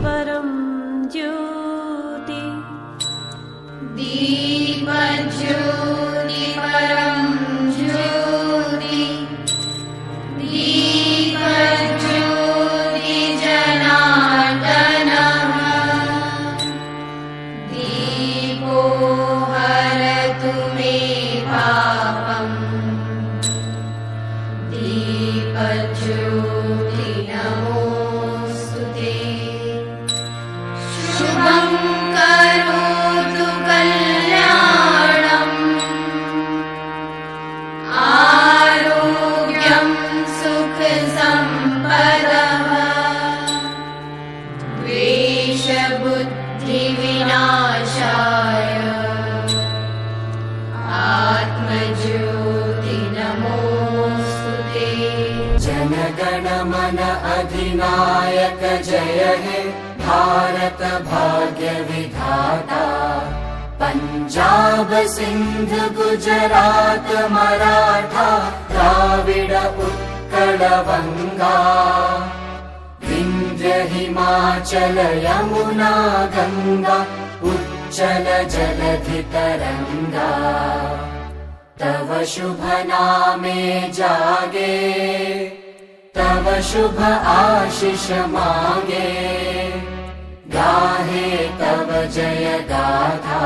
परं ज्योति दीपज्योति परं ज्योति दीपज्योति जनार्दनः दीपो हरतु मे पापम् दीपज्योति नमोऽस्तु ते शुभं करोतु कल्याणम् आरोग्यं सुखसम्पदः द्वेषबुद्धिविनाशाय आत्मज्योति नमोऽस्तु ते जनगण मन अधिनायक जय हे भारत भाग्य विधाता पंजाब सिंध गुजरात मराठा द्राविड उत्कल बंगा विंध्य हिमाचल यमुना गंगा उच्चल जलधि तरंगा तव शुभ नामे जागे तव शुभ आशीष मांगे गाहे तव जय गाथा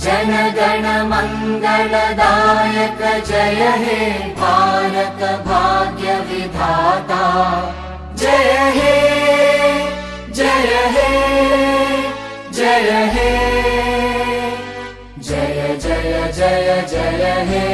जन गण मंगलदायक जय हे भारत भाग्य विधाता जय हे जय हे जय हे जय जय जय जय हे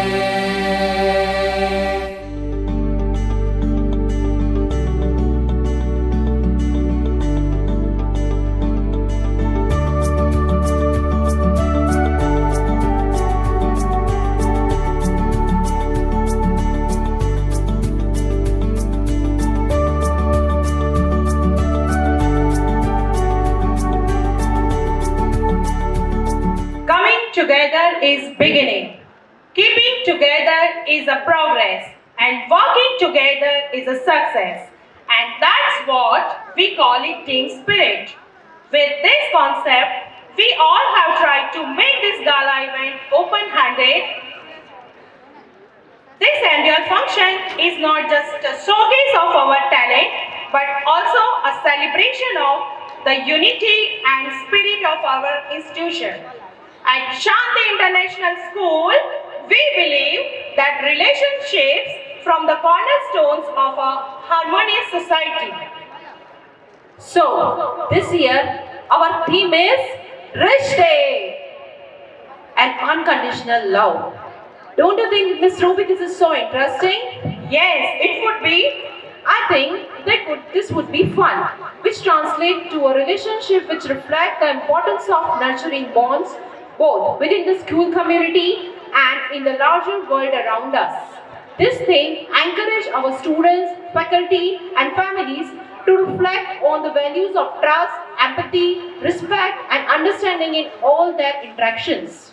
Together is beginning. Keeping together is a progress. And working together is a success. And that's what we call it team spirit. With this concept, we all have tried to make this gala event open-handed. This annual function is not just a showcase of our talent, but also a celebration of the unity and spirit of our institution. At Shanti International School, we believe that relationships form the cornerstones of a harmonious society. So, this year, our theme is Rishte and unconditional love. Don't you think, Ms. Ruby, this is so interesting? Yes, it would be. I think this would be fun, which translates to a relationship which reflects the importance of nurturing bonds both within the school community and in the larger world around us. This thing encourages our students, faculty and families to reflect on the values of trust, empathy, respect and understanding in all their interactions.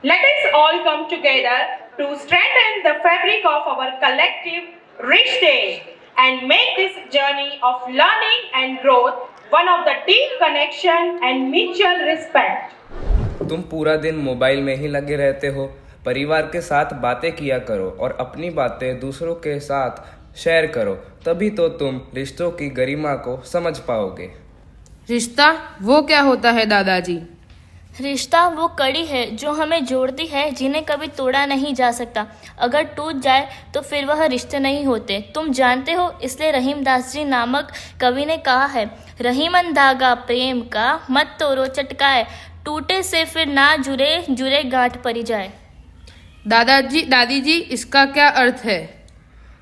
Let us all come together to strengthen the fabric of our collective Rishte and make this journey of learning and growth one of the deep connection and mutual respect. तुम पूरा दिन mobile में ही लगे रहते हो। परिवार के साथ बातें किया करो और अपनी बातें दूसरों के साथ शेयर करो, तभी तो तुम रिश्तों की गरिमा को समझ पाओगे। रिश्ता वो क्या होता है दादाजी? रिश्ता वो कड़ी है जो हमें जोड़ती है, जिन्हें कभी तोड़ा नहीं जा सकता। अगर टूट जाए तो फिर वह रिश्ते नहीं होते। तुम जानते हो, इसलिए रहीमदास जी नामक कवि ने कहा है, रहीमन धागा प्रेम का मत तोड़ो चटकाए, टूटे से फिर ना जुड़े जुड़े गांठ पड़ी जाए। दादी जी इसका क्या अर्थ है?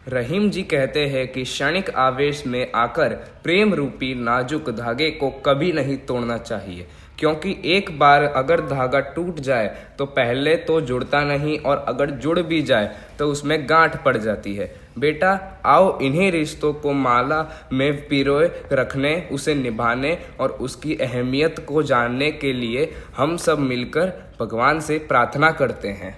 रहीम जी कहते हैं कि क्षणिक आवेश में आकर प्रेम रूपी नाजुक धागे को कभी नहीं तोड़ना चाहिए, क्योंकि एक बार अगर धागा टूट जाए तो पहले तो जुड़ता नहीं और अगर जुड़ भी जाए तो उसमें गांठ पड़ जाती है। बेटा आओ इन्हीं रिश्तों को माला में पिरोए रखने, उसे निभाने और उसकी अहमियत को जानने के लिए हम सब मिलकर भगवान से प्रार्थना करते हैं।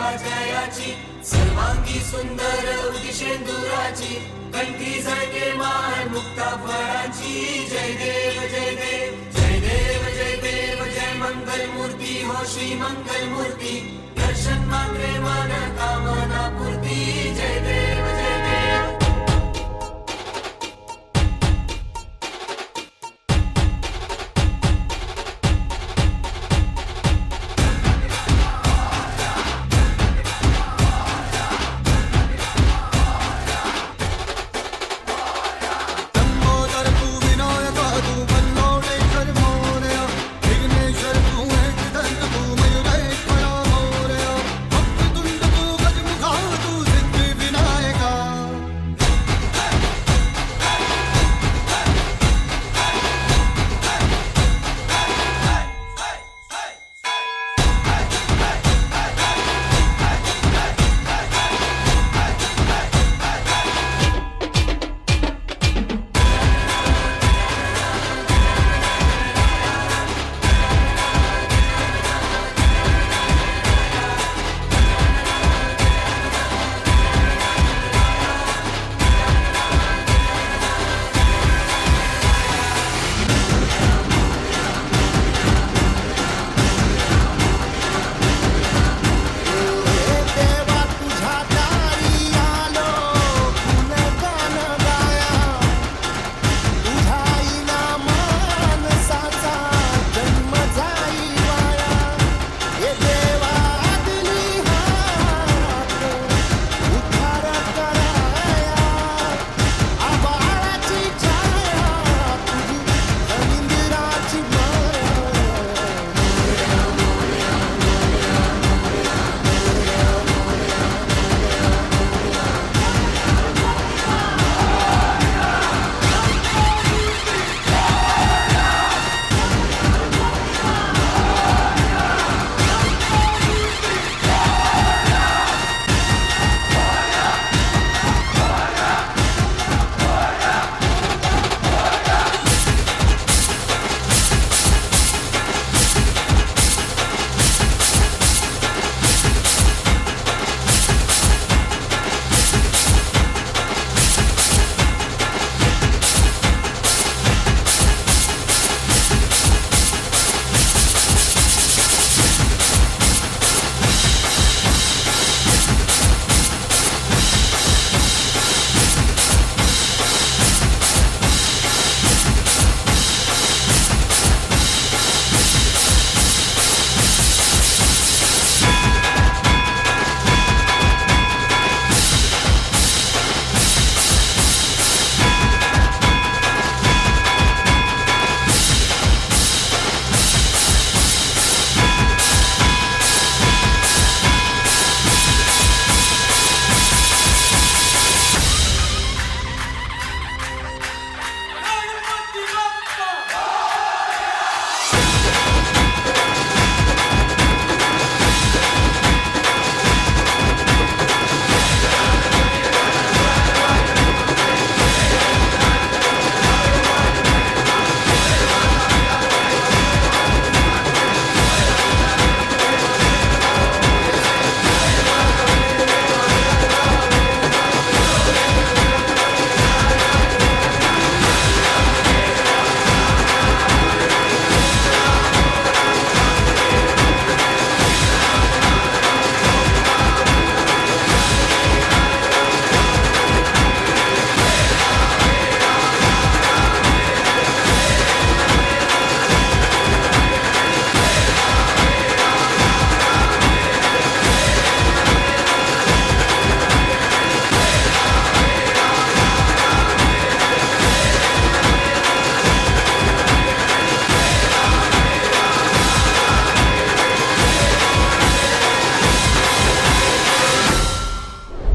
वाजयाची सर्वांगी सुंदर उदिशेंदुराची कंठी झळके मान मुक्ता फळाची जय देव जय देव जय देव जय देव जय मंगल मूर्ती हो श्री मंगल मूर्ती दर्शन मात्रे मन कामना पूर्ती जय देव जय देव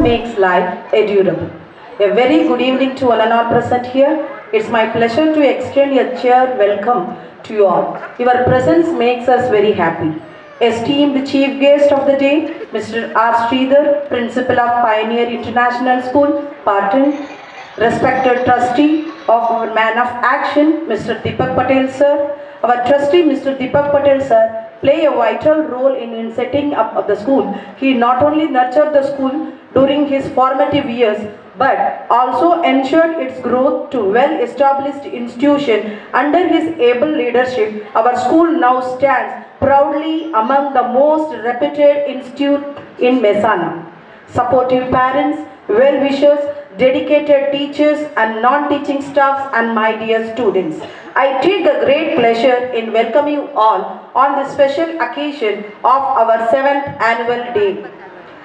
makes life endurable. A very good evening to all and all present here. It's my pleasure to extend a cheer welcome to you all. Your presence makes us very happy. Esteemed Chief Guest of the day, Mr. R. Sridhar, Principal of Pioneer International School, Patan, respected Trustee of our Man of Action, Mr. Deepak Patel Sir, Our trustee, Mr. Deepak Patel sir, play a vital role in setting up of the school. He not only nurtured the school during his formative years, but also ensured its growth to well-established institution. Under his able leadership, our school now stands proudly among the most reputed institute in Mehsana. Supportive parents, well-wishers, dedicated teachers and non-teaching staffs and my dear students. I take a great pleasure in welcoming you all on this special occasion of our 7th annual day.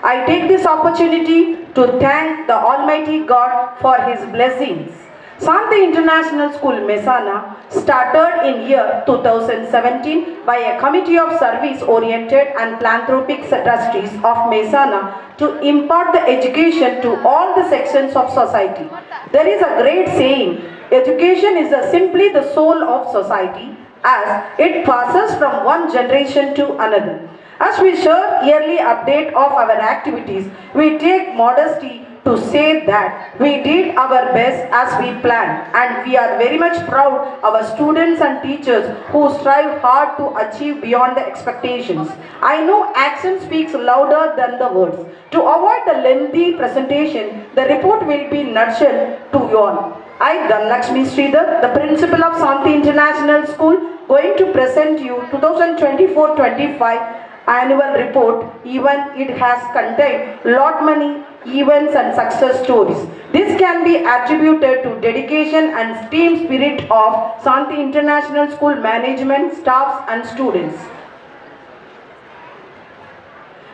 I take this opportunity to thank the Almighty God for His blessings. Santi International School Mehsana started in year 2017 by a committee of service-oriented and philanthropic trustees of Mehsana to impart the education to all the sections of society. There is a great saying, education is simply the soul of society as it passes from one generation to another. As we share yearly update of our activities, we take modesty to say that we did our best as we planned, and we are very much proud of our students and teachers who strive hard to achieve beyond the expectations. I know action speaks louder than the words. To avoid the lengthy presentation, the report will be nutshell to you all. I, Dhanlakshmi Sridhar, the principal of Santi International School, going to present you 2024-25 annual report. Even it has contained lot many events and success stories. This can be attributed to dedication and team spirit of Santi International School management, staffs and students.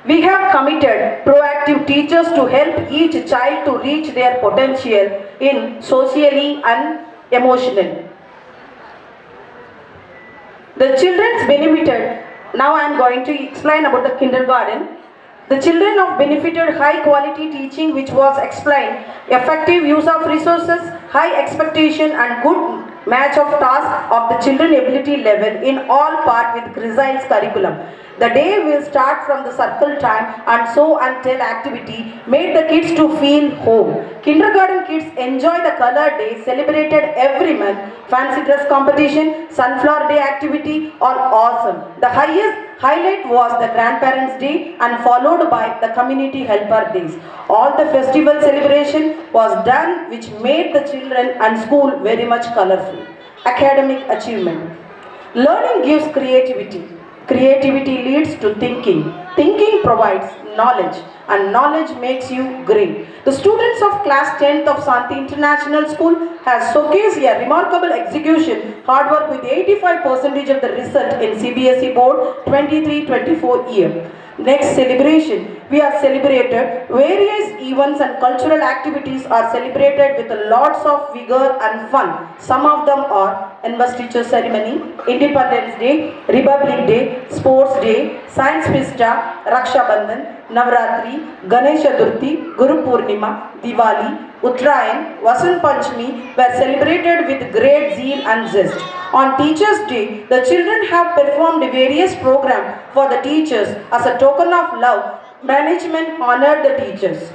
We have committed proactive teachers to help each child to reach their potential in socially and emotionally. The children's benefited. Now I am going to explain about the kindergarten. The children of benefited high quality teaching which was explained, effective use of resources, high expectation and good match of task of the children ability level in all part with Grisel's curriculum. The day will start from the circle time and show and tell activity made the kids to feel home. Kindergarten kids enjoy the color day celebrated every month. Fancy dress competition, sunflower day activity are awesome. The highlight was the grandparents day and followed by the community helper days. All the festival celebration was done which made the children and school very much colorful. Academic achievement. Learning gives creativity. Creativity leads to thinking. Thinking provides knowledge and knowledge makes you great. The students of class 10th of Santi International School has showcased a remarkable execution, hard work with 85% of the result in CBSE Board 23-24 year. Next celebration, we are celebrated various events and cultural activities are celebrated with lots of vigor and fun. Some of them are investiture ceremony, Independence Day, Republic Day, Sports Day, Science Festa, Raksha Bandhan, Navratri, Ganesh Chaturthi, Guru Purnima, Diwali, Uttarayan, Vasant Panchami were celebrated with great zeal and zest. On Teachers' Day, the children have performed various programs for the teachers as a token of love. Management honored the teachers.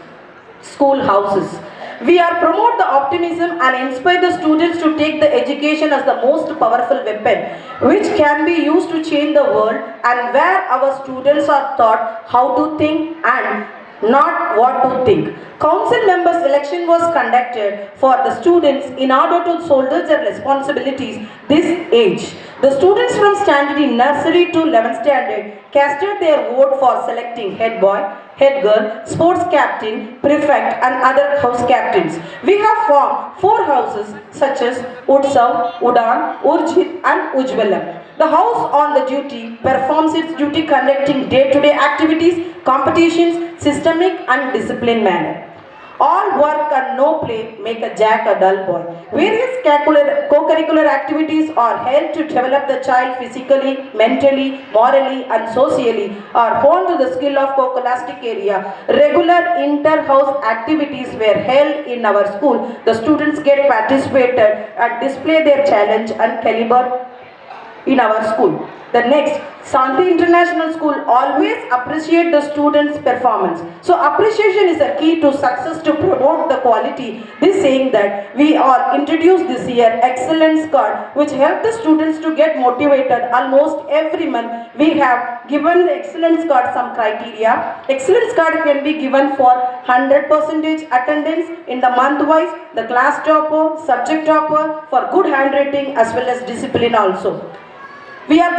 School houses. We are promote the optimism and inspire the students to take the education as the most powerful weapon which can be used to change the world, and where our students are taught how to think and not what to think. Council members election was conducted for the students in order to shoulder their responsibilities this age. The students from standard in nursery to 11th standard casted their vote for selecting head boy, head girl, sports captain, prefect and other house captains. We have formed 4 houses such as Utsav, Udan, Urjit and Ujjwalam. The house on the duty performs its duty conducting day-to-day activities, competitions, systemic and disciplined manner. All work and no play make a Jack a dull boy. Various co-curricular activities are held to develop the child physically, mentally, morally and socially, are honed to the skill of co-scholastic area. Regular inter-house activities were held in our school. The students get participated and display their challenge and caliber in our school. The next, Santi International School always appreciate the students' performance. So appreciation is a key to success to promote the quality. This saying that we are introduced this year excellence card which help the students to get motivated almost every month. We have given the excellence card some criteria. Excellence card can be given for 100% attendance in the month wise, the class topper, subject topper, for good handwriting as well as discipline also. We have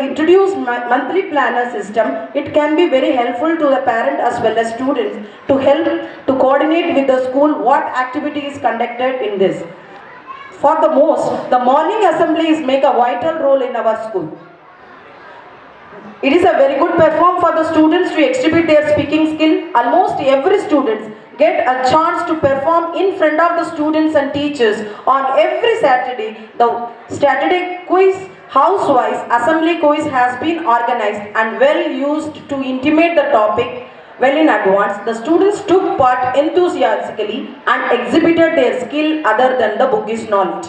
introduced monthly planner system. It can be very helpful to the parent as well as students to help to coordinate with the school what activity is conducted in this. For the morning assemblies make a vital role in our school. It is a very good platform for the students to exhibit their speaking skill. Almost every student get a chance to perform in front of the students and teachers on every Saturday. The Saturday quiz, house-wise assembly quiz has been organized and well used to intimate the topic well in advance. The students took part enthusiastically and exhibited their skill other than the bookish knowledge.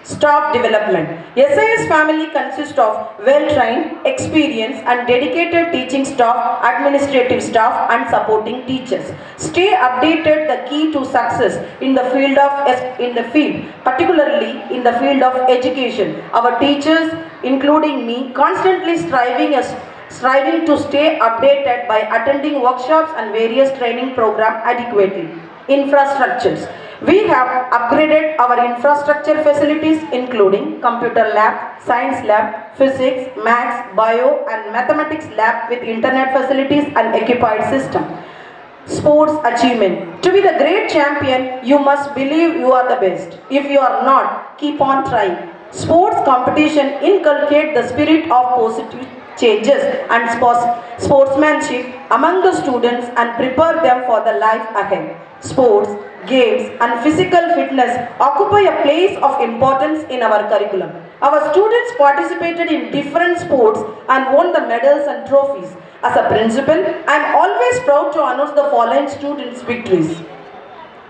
Staff development. SIS family consists of well-trained, experienced and dedicated teaching staff, administrative staff and supporting teachers. Stay updated the key to success in the field, particularly in the field of education. Our teachers, including me, constantly striving to stay updated by attending workshops and various training programs adequately. Infrastructures. We have upgraded our infrastructure facilities including computer lab, science lab, physics, maths, bio and mathematics lab with internet facilities and occupied system. Sports achievement. To be the great champion, you must believe you are the best. If you are not, keep on trying. Sports competition inculcate the spirit of positive changes and sportsmanship among the students and prepare them for the life ahead. Sports, games and physical fitness occupy a place of importance in our curriculum. Our students participated in different sports and won the medals and trophies. As a principal, I am always proud to announce the following students' victories.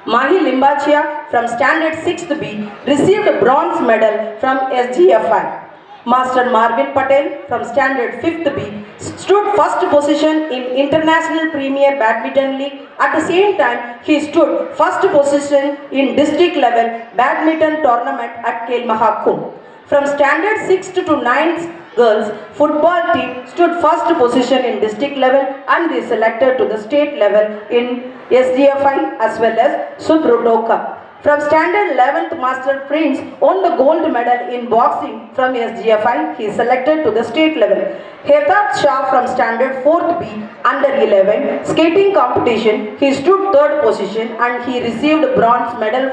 Mahi Limbachia from Standard 6th B received a bronze medal from SGFI. Master Marvin Patel from Standard 5th B stood first position in International Premier Badminton League. At the same time, he stood first position in district level badminton tournament at Kelmaha Kumbh. From Standard 6th to 9th girls football team stood first position in district level and they selected to the state level in SGFI as well as Sudrudoka. From Standard 11th, Master Prince won the gold medal in boxing from SGFI. He selected to the state level. Hetat Shah from Standard 4th B under 11 skating competition. He stood third position and he received bronze medal.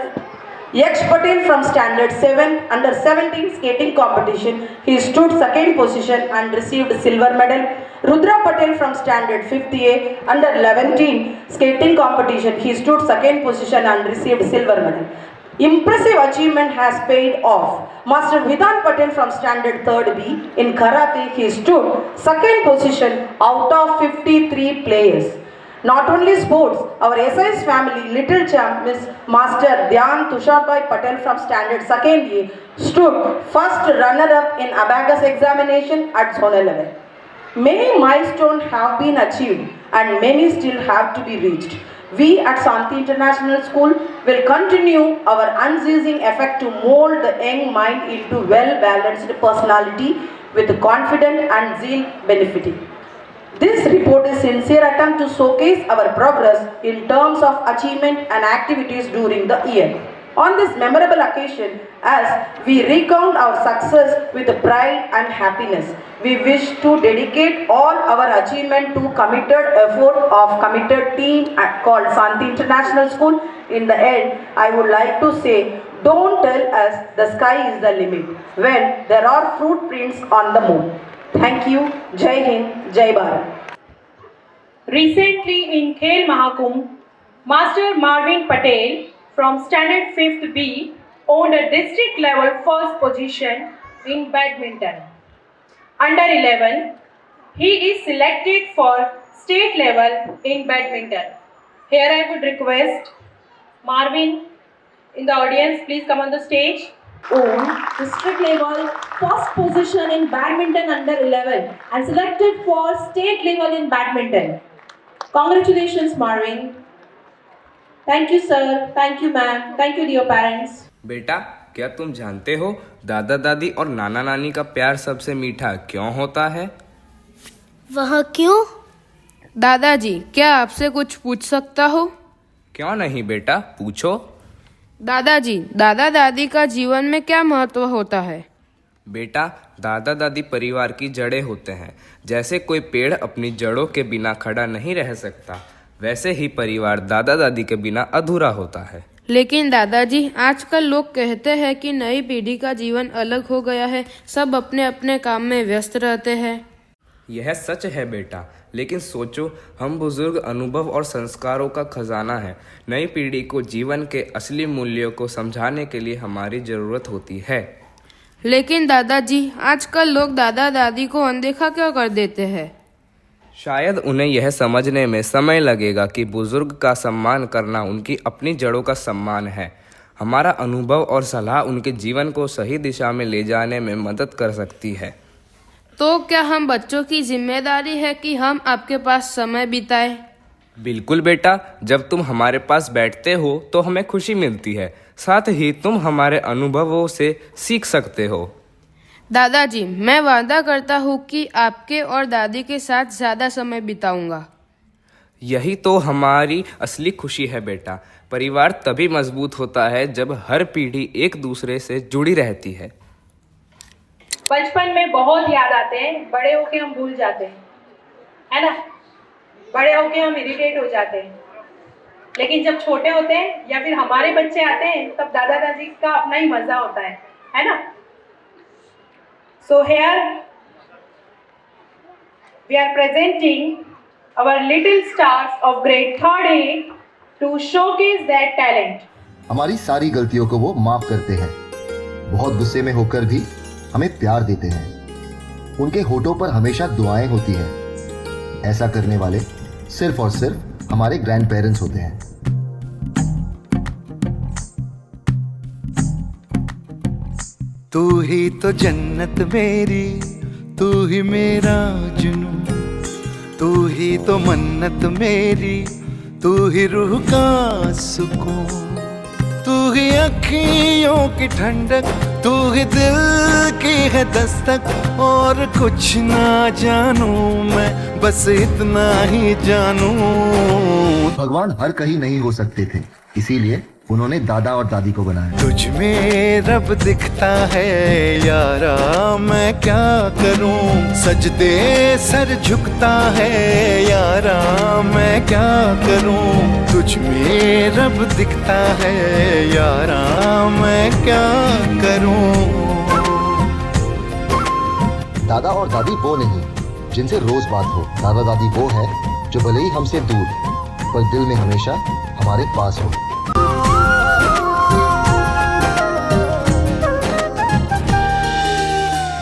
Yash Patel from Standard 7th under 17 skating competition. He stood second position and received silver medal. Rudra Patel from Standard 5th A under 11 skating competition. He stood second position and received silver medal. Impressive achievement has paid off. Master Vidhan Patel from Standard 3rd B in Karate. He stood second position out of 53 players. Not only sports, our SIS family little champ Miss Master Dhyan Tusharbai Patel from Standard 2nd A stood first runner-up in abacus examination at zonal level. Many milestones have been achieved and many still have to be reached. We at Santi International School will continue our unceasing effort to mold the young mind into well-balanced personality with confidence and zeal benefiting. This report is a sincere attempt to showcase our progress in terms of achievement and activities during the year. On this memorable occasion, as we recount our success with pride and happiness, we wish to dedicate all our achievement to committed effort of committed team called Santi International School. In the end, I would like to say, don't tell us the sky is the limit when there are footprints on the moon. Thank you. Jai Hind, Jai Bharat. Recently in Khel Mahakumbh, Master Marvin Patel from Standard 5th B owned a district level first position in badminton. Under 11, he is selected for state level in badminton. Here I would request Marvin in the audience, please come on the stage. won district level first position in badminton under 11 and selected for state level in badminton. Congratulations, Marvin. Thank you, sir. Thank you, ma'am. Thank you, dear parents. बेटा, क्या तुम जानते हो दादा दादी और नाना नानी का प्यार सबसे मीठा क्यों होता है? वह क्यों? दादाजी, क्या आपसे कुछ पूछ सकता हूँ? क्यों नहीं बेटा, पूछो। दादाजी, दादा दादी का जीवन में क्या महत्व होता है? बेटा, दादा दादी परिवार की जड़ें होते हैं। जैसे कोई पेड़ अपनी जड़ों के बिना खड़ा नहीं रह सकता, वैसे ही परिवार दादा दादी के बिना अधूरा होता है। लेकिन दादाजी, आजकल लोग कहते हैं कि नई पीढ़ी का जीवन अलग हो गया है, सब अपने अपने काम में व्यस्त रहते हैं। यह सच है बेटा, लेकिन सोचो, हम बुजुर्ग अनुभव और संस्कारों का खजाना है। नई पीढ़ी को जीवन के असली मूल्यों को समझाने के लिए हमारी जरूरत होती है। लेकिन दादाजी, आजकल लोग दादा दादी को अनदेखा क्यों कर देते हैं? शायद उन्हें यह समझने में समय लगेगा कि बुजुर्ग का सम्मान करना उनकी अपनी जड़ों का सम्मान है। हमारा अनुभव और सलाह उनके जीवन को सही दिशा में ले जाने में मदद कर सकती है। तो क्या हम बच्चों की जिम्मेदारी है कि हम आपके पास समय बिताएं? बिल्कुल बेटा, जब तुम हमारे पास बैठते हो तो हमें खुशी मिलती है, साथ ही तुम हमारे अनुभवों से सीख सकते हो। दादाजी, मैं वादा करता हूँ कि आपके और दादी के साथ ज्यादा समय बिताऊंगा। यही तो हमारी असली खुशी है बेटा। परिवार तभी मजबूत होता है जब हर पीढ़ी एक दूसरे से जुड़ी रहती है। बचपन में बहुत याद आते हैं, बड़े होके हम भूल जाते हैं, है ना? बड़े होके हम इरिटेट हो जाते हैं, लेकिन जब छोटे होते हैं या फिर हमारे बच्चे आते हैं तब दादा दादी का अपना ही मजा होता है ना? So here we are presenting our little stars of grade 3rd A to showcase their talent. हमारी सारी गलतियों को वो माफ करते हैं, बहुत गुस्से में होकर भी हमें प्यार देते हैं। उनके होठों पर हमेशा दुआएं होती हैं। ऐसा करने वाले सिर्फ और सिर्फ हमारे ग्रैंड पेरेंट्स होते हैं। तू ही तो जन्नत मेरी, तू ही मेरा जुनून, तू ही तो मन्नत मेरी, तू ही रूह का सुकून, तू ही अखियों की ठंडक, तू ही दिल की है दस्तक। और कुछ ना जानूं मैं, बस इतना ही जानूं। भगवान हर कहीं नहीं हो सकते थे, इसीलिए उन्होंने दादा और दादी को बनाया। तुझ में रब दिखता है यारा, मैं क्या करूं, सजदे सर झुकता है यारा, मैं क्या करूं। तुझ में रब दिखता है यारा, मैं क्या करूं। दादा और दादी वो नहीं जिनसे रोज बात हो, दादा दादी वो है जो भले ही हमसे दूर पर दिल में हमेशा हमारे पास हो।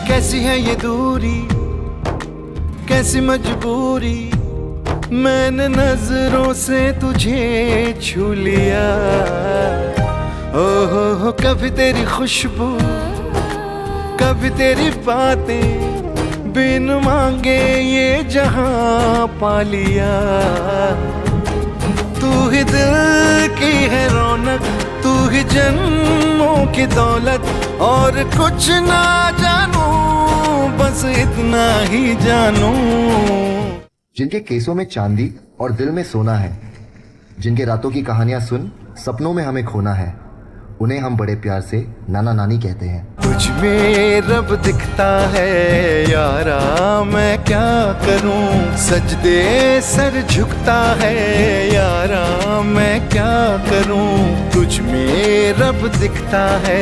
कैसी है ये दूरी, कैसी मजबूरी, मैंने नजरों से तुझे छू लिया। ओहो, कभी तेरी खुशबू, कभी तेरी बातें, बिन मांगे ये जहां पा लिया। तू ही दिल की है रौनक, तू ही जन्मों की दौलत। और कुछ ना जानूं, बस इतना ही जानूं। जिनके केसों में चांदी और दिल में सोना है, जिनके रातों की कहानियां सुन सपनों में हमें खोना है, उन्हें हम बड़े प्यार से नाना नानी कहते हैं। तुझ में रब दिखता है यारा, मैं क्या करूं, सजदे सर झुकता है यारा, मैं क्या करूं। तुझ में रब दिखता है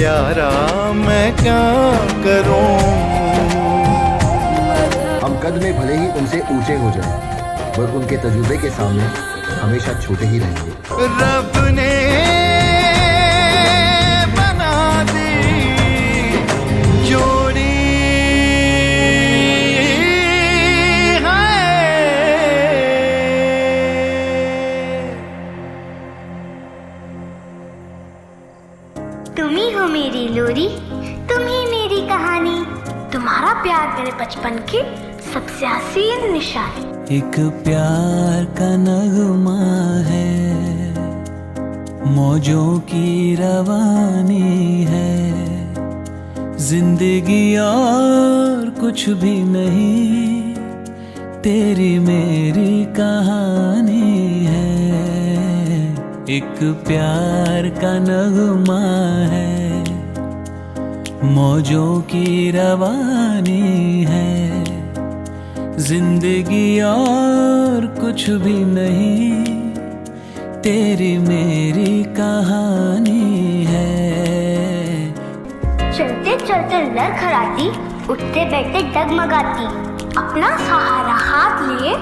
यारा, मैं क्या करूं। हम कद में भले ही उनसे ऊंचे हो जाएं, पर उनके तजुर्बे के सामने हमेशा छोटे ही रहेंगे। रब ने तुम्ही हो मेरी याद मेरे बचपन की सबसे हसीन निशानी। एक प्यार का नगमा है, मौजों की रवानी है, जिंदगी और कुछ भी नहीं, तेरी मेरी कहानी है। एक प्यार का नगमा है, मौजों की रवानी है, जिंदगी और कुछ भी नहीं, तेरी मेरी कहानी है। चलते चलते लड़खड़ाती, उठते बैठते डगमगाती, अपना सहारा हाथ लिए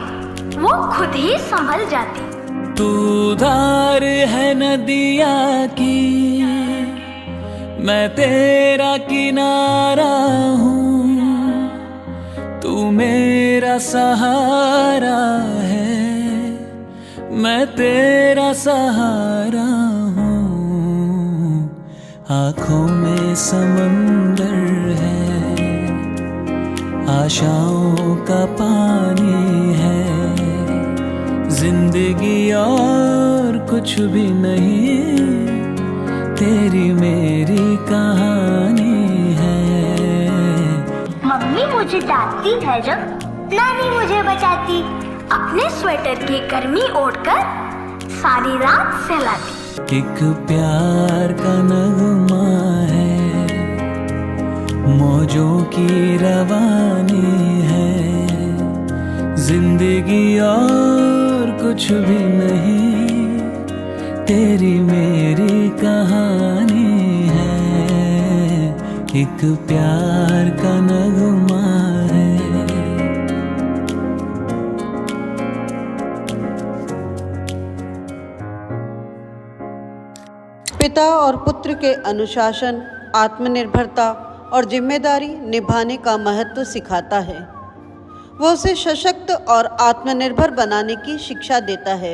वो खुद ही संभल जाती। तू धार है नदिया की, मैं तेरा किनारा हूँ, तू मेरा सहारा है, मैं तेरा सहारा हूँ। आँखों में समंदर है, आशाओं का पानी है, जिंदगी और कुछ भी नहीं, तेरी मेरी कहानी है। मम्मी मुझे डांटती है जब नानी मुझे बचाती, अपने स्वेटर की गर्मी ओढ़कर सारी रात सहलाती। एक प्यार का नगमा है, मौजों की रवानी है, जिंदगी और कुछ भी नहीं, तेरी मेरी कहानी है। एक प्यार का नगमा है। पिता और पुत्र के अनुशासन, आत्मनिर्भरता और जिम्मेदारी निभाने का महत्व सिखाता है। वो उसे सशक्त और आत्मनिर्भर बनाने की शिक्षा देता है।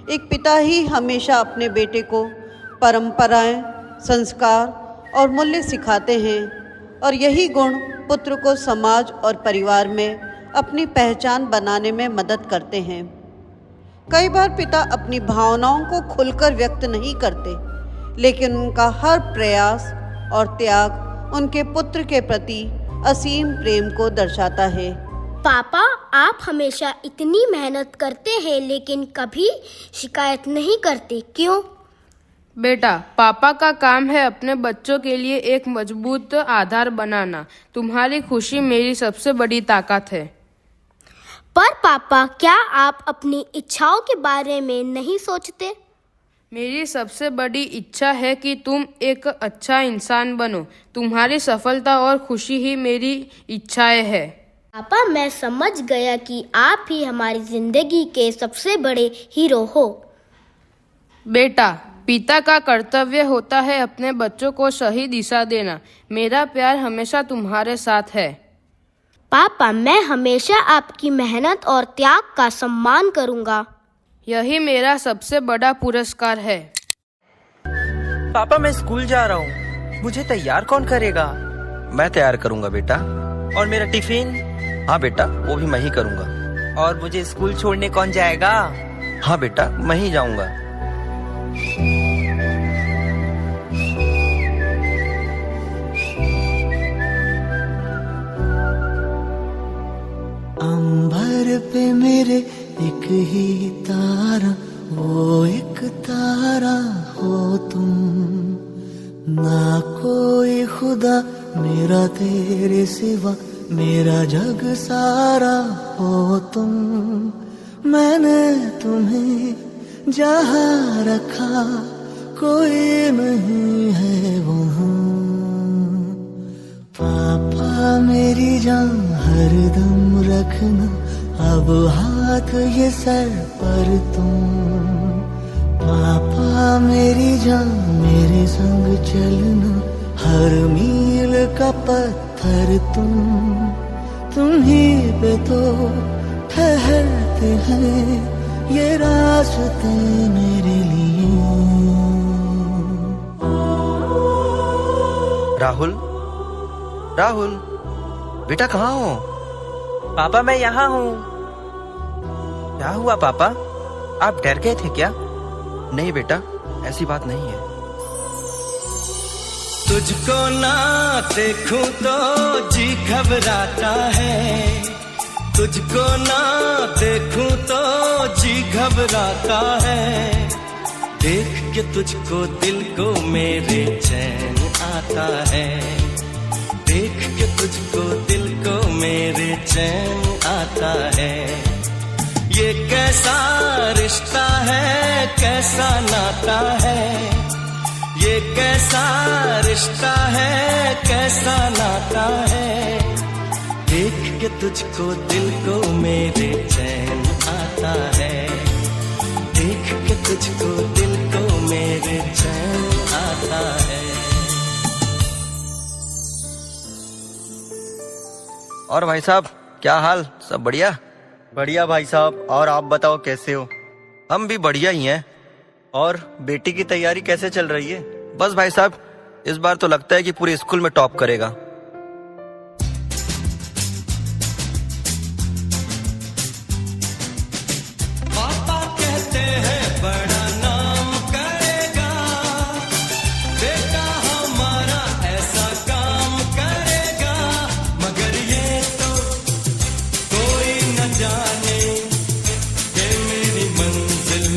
एक पिता ही हमेशा अपने बेटे को परंपराएं, संस्कार और मूल्य सिखाते हैं और यही गुण पुत्र को समाज और परिवार में अपनी पहचान बनाने में मदद करते हैं। कई बार पिता अपनी भावनाओं को खुलकर व्यक्त नहीं करते, लेकिन उनका हर प्रयास और त्याग उनके पुत्र के प्रति असीम प्रेम को दर्शाता है। पापा, आप हमेशा इतनी मेहनत करते हैं लेकिन कभी शिकायत नहीं करते, क्यों? बेटा, पापा का काम है अपने बच्चों के लिए एक मजबूत आधार बनाना। तुम्हारी खुशी मेरी सबसे बड़ी ताकत है। पर पापा, क्या आप अपनी इच्छाओं के बारे में नहीं सोचते? मेरी सबसे बड़ी इच्छा है कि तुम एक अच्छा इंसान बनो। तुम्हारी सफलता और खुशी ही मेरी इच्छाएं है। पापा, मैं समझ गया कि आप ही हमारी जिंदगी के सबसे बड़े हीरो हो। बेटा, पिता का कर्तव्य होता है अपने बच्चों को सही दिशा देना। मेरा प्यार हमेशा तुम्हारे साथ है। पापा, मैं हमेशा आपकी मेहनत और त्याग का सम्मान करूंगा। यही मेरा सबसे बड़ा पुरस्कार है। पापा, मैं स्कूल जा रहा हूँ, मुझे तैयार कौन करेगा? मैं तैयार करूँगा बेटा। और मेरा टिफिन? हाँ बेटा, वो भी मैं ही करूँगा। और मुझे स्कूल छोड़ने कौन जाएगा? हाँ बेटा, मैं ही जाऊँगा। अंबर पे मेरे एक ही तारा, वो एक तारा हो तुम, ना कोई खुदा मेरा तेरे सिवा, मेरा जग सारा हो तुम। मैंने तुम्हें जहाँ रखा कोई नहीं है वहाँ। पापा, मेरी जान हरदम रखना, अब हाथ ये सर पर तुम। पापा, मेरी जान मेरे संग चलना, हर मील का पत्थर तुम ही पे तो ठहरते हैं ये रास्ते मेरे लिए। राहुल, राहुल, बेटा कहाँ हो? पापा मैं यहाँ हूँ। क्या हुआ पापा, आप डर गए थे क्या? नहीं बेटा, ऐसी बात नहीं है। तुझको ना देखूं तो जी घबराता है, तुझको ना देखूं तो जी घबराता है, देख के तुझको दिल को मेरे चैन आता है, देख के तुझको दिल को मेरे चैन आता है। ये कैसा रिश्ता है, कैसा नाता है, ये कैसा रिश्ता है, कैसा नाता है, देख के तुझको दिल को मेरे चैन आता है, देख के तुझको दिल को मेरे चैन आता है। और भाई साहब क्या हाल, सब बढ़िया? बढ़िया भाई साहब, और आप बताओ कैसे हो? हम भी बढ़िया ही हैं। और बेटी की तैयारी कैसे चल रही है? बस भाई साहब, इस बार तो लगता है कि पूरे स्कूल में टॉप करेगा। पापा कहते हैं बड़ा नाम करेगा, बेटा हमारा ऐसा काम करेगा, मगर ये तो कोई न जाने कि मेरी मंजिल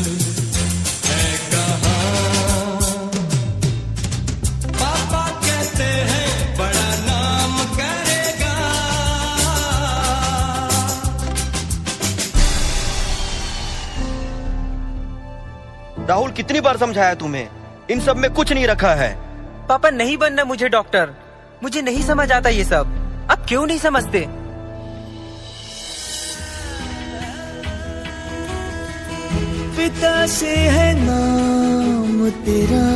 है कहाँ। पापा कहते हैं बड़ा नाम करेगा। राहुल कितनी बार समझाया तुम्हें, इन सब में कुछ नहीं रखा है। पापा नहीं बनना मुझे डॉक्टर, मुझे नहीं समझ आता ये सब। आप क्यों नहीं समझते? पिता से है नाम तेरा,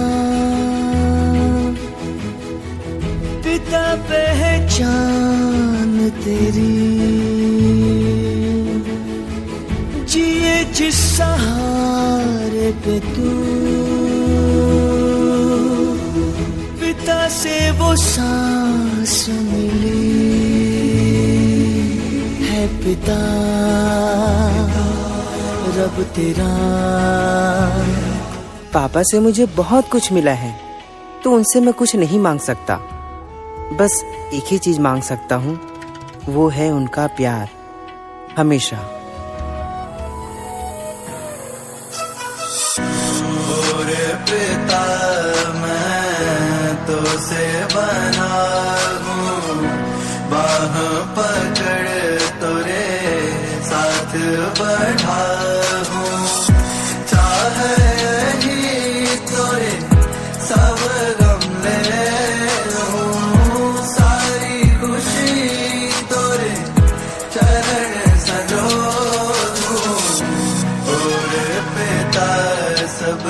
पिता पहचान तेरी, जिए जिस सहारे पे तू, पिता से वो सांस मिली है, पिता रब तेरा। पापा से मुझे बहुत कुछ मिला है, तो उनसे मैं कुछ नहीं मांग सकता। बस एक ही चीज मांग सकता हूँ, वो है उनका प्यार, हमेशा। ओरे पिता मैं तो से बना हूँ, बाह पकड़ तोरे साथ बढ़ा हूँ, चाहे ही तोरे सब गम ले लूँ, सारी खुशी तोरे चरण सजो दूँ, और पिता सब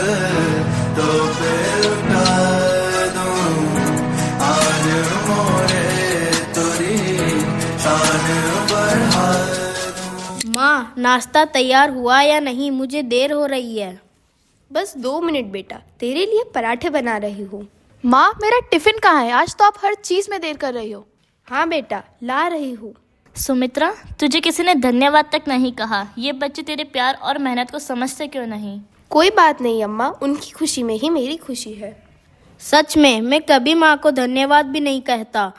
तो पे उठा दूँ, आज मोरे तोरी शान बढ़ा। माँ, नाश्ता तैयार हुआ या नहीं? मुझे देर हो रही है। बस 2 मिनट बेटा, तेरे लिए पराठे बना रही हूँ। माँ, मेरा टिफिन कहाँ है? आज तो आप हर चीज में देर कर रही हो। हाँ बेटा, ला रही हूँ। सुमित्रा, तुझे किसी ने धन्यवाद तक नहीं कहा। ये बच्चे तेरे प्यार और मेहनत को समझते क्यों नहीं? कोई बात नहीं अम्मा, उनकी खुशी में ही मेरी खुशी है। सच में मैं कभी माँ को धन्यवाद भी नहीं कहता।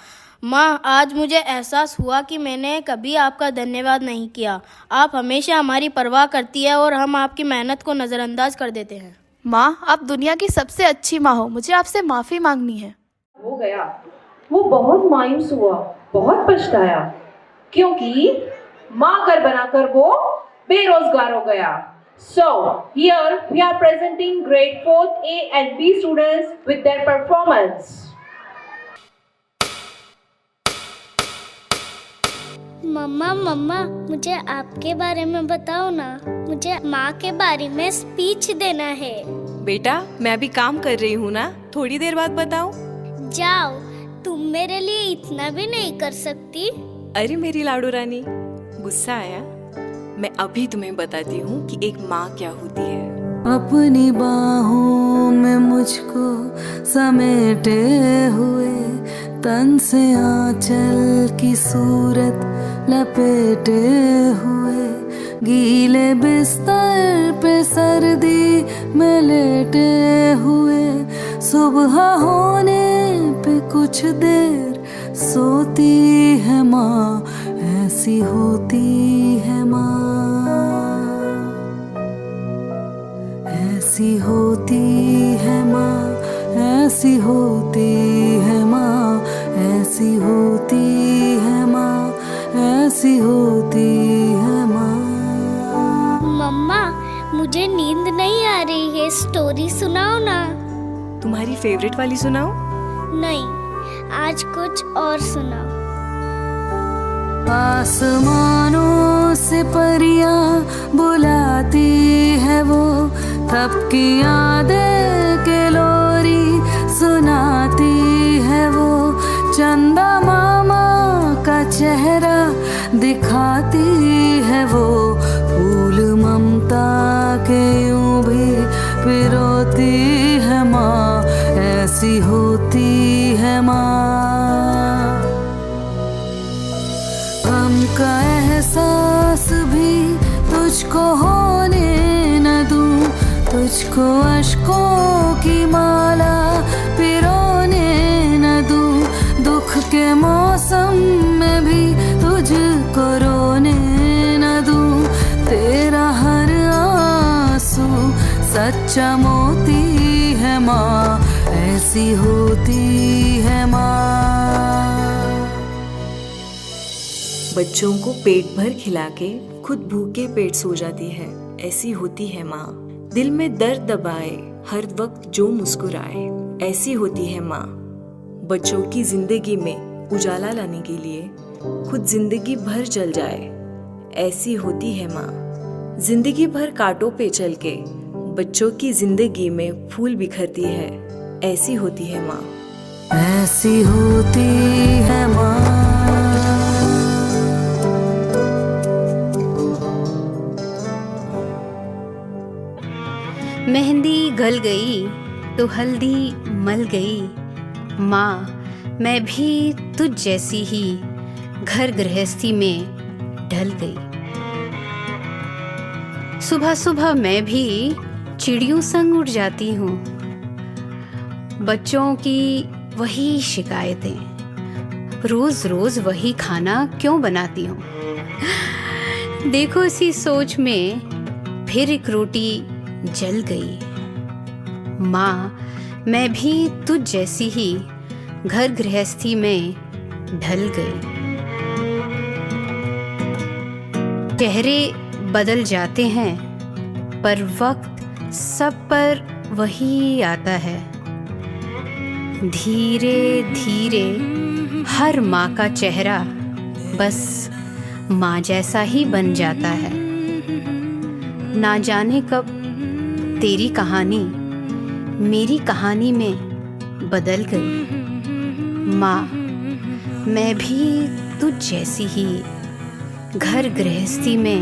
माँ, आज मुझे एहसास हुआ कि मैंने कभी आपका धन्यवाद नहीं किया। आप हमेशा हमारी परवाह करती है और हम आपकी मेहनत को नज़रअंदाज कर देते हैं। माँ, आप दुनिया की सबसे अच्छी माँ हो, मुझे आपसे माफी मांगनी है। हो गया। वो बहुत मायूस हुआ, बहुत पछताया, क्योंकि माँ कर बनाकर वो बेरोजगार हो गया। So here we are presenting grade 4th A and B students with their performance. मम्मा मम्मा, मुझे आपके बारे में बताओ ना। मुझे माँ के बारे में स्पीच देना है। बेटा, मैं अभी काम कर रही हूँ ना, थोड़ी देर बाद बताओ। जाओ, तुम मेरे लिए इतना भी नहीं कर सकती? अरे मेरी लाडू रानी, गुस्सा आया? मैं अभी तुम्हें बताती हूँ कि एक माँ क्या होती है। अपनी बाहों में मुझको समेटे हुए तन से आंचल की सूरत लपेटे हुए, गीले बिस्तर पे सर्दी में लेटे हुए, सुबह होने पे कुछ देर सोती है माँ, ऐसी होती है माँ, ऐसी होती है माँ, ऐसी होती है माँ, ऐसी होती है माँ, ऐसी होती है माँ। मम्मा, मुझे नींद नहीं आ रही है, स्टोरी सुनाओ ना। तुम्हारी फेवरेट वाली सुनाओ। नहीं, आज कुछ और सुनाओ। आसमानों से परियां बुलाती है वो, तब की यादें के लोरी सुनाती है वो, चंदा मामा का चेहरा दिखाती है वो, फूल ममता के यूं भी पिरोती है माँ, ऐसी होती है माँ। गम का एहसास भी तुझको होने न दूं, तुझको अश्कों की माला पिरोने न दूं, दुख के मौसम में भी तुझको रोने न दूं, तेरा हर आंसू सच्चा मोती है माँ, ऐसी होती है माँ। बच्चों को पेट भर खिला के खुद भूखे पेट सो जाती है, ऐसी होती है माँ। दिल में दर्द दबाए हर वक्त जो मुस्कुराए, ऐसी होती है माँ। बच्चों की जिंदगी में उजाला लाने के लिए खुद जिंदगी भर जल जाए, ऐसी होती है माँ। जिंदगी भर कांटों पे चल के बच्चों की जिंदगी में फूल बिखरती है, ऐसी होती है माँ, ऐसी होती है माँ। मेहंदी गल गई तो हल्दी मल गई, माँ मैं भी तुझ जैसी ही घर गृहस्थी में ढल गई। सुबह सुबह मैं भी चिड़ियों संग उड़ जाती हूँ, बच्चों की वही शिकायतें, रोज रोज वही खाना क्यों बनाती हूँ। देखो इसी सोच में फिर एक रोटी जल गई, माँ मैं भी तुझ जैसी ही घर गृहस्थी में ढल गई। चेहरे बदल जाते हैं पर वक्त सब पर वही आता है, धीरे धीरे हर माँ का चेहरा बस माँ जैसा ही बन जाता है। ना जाने कब तेरी कहानी मेरी कहानी में बदल गई, माँ मैं भी तुझ जैसी ही घर गृहस्थी में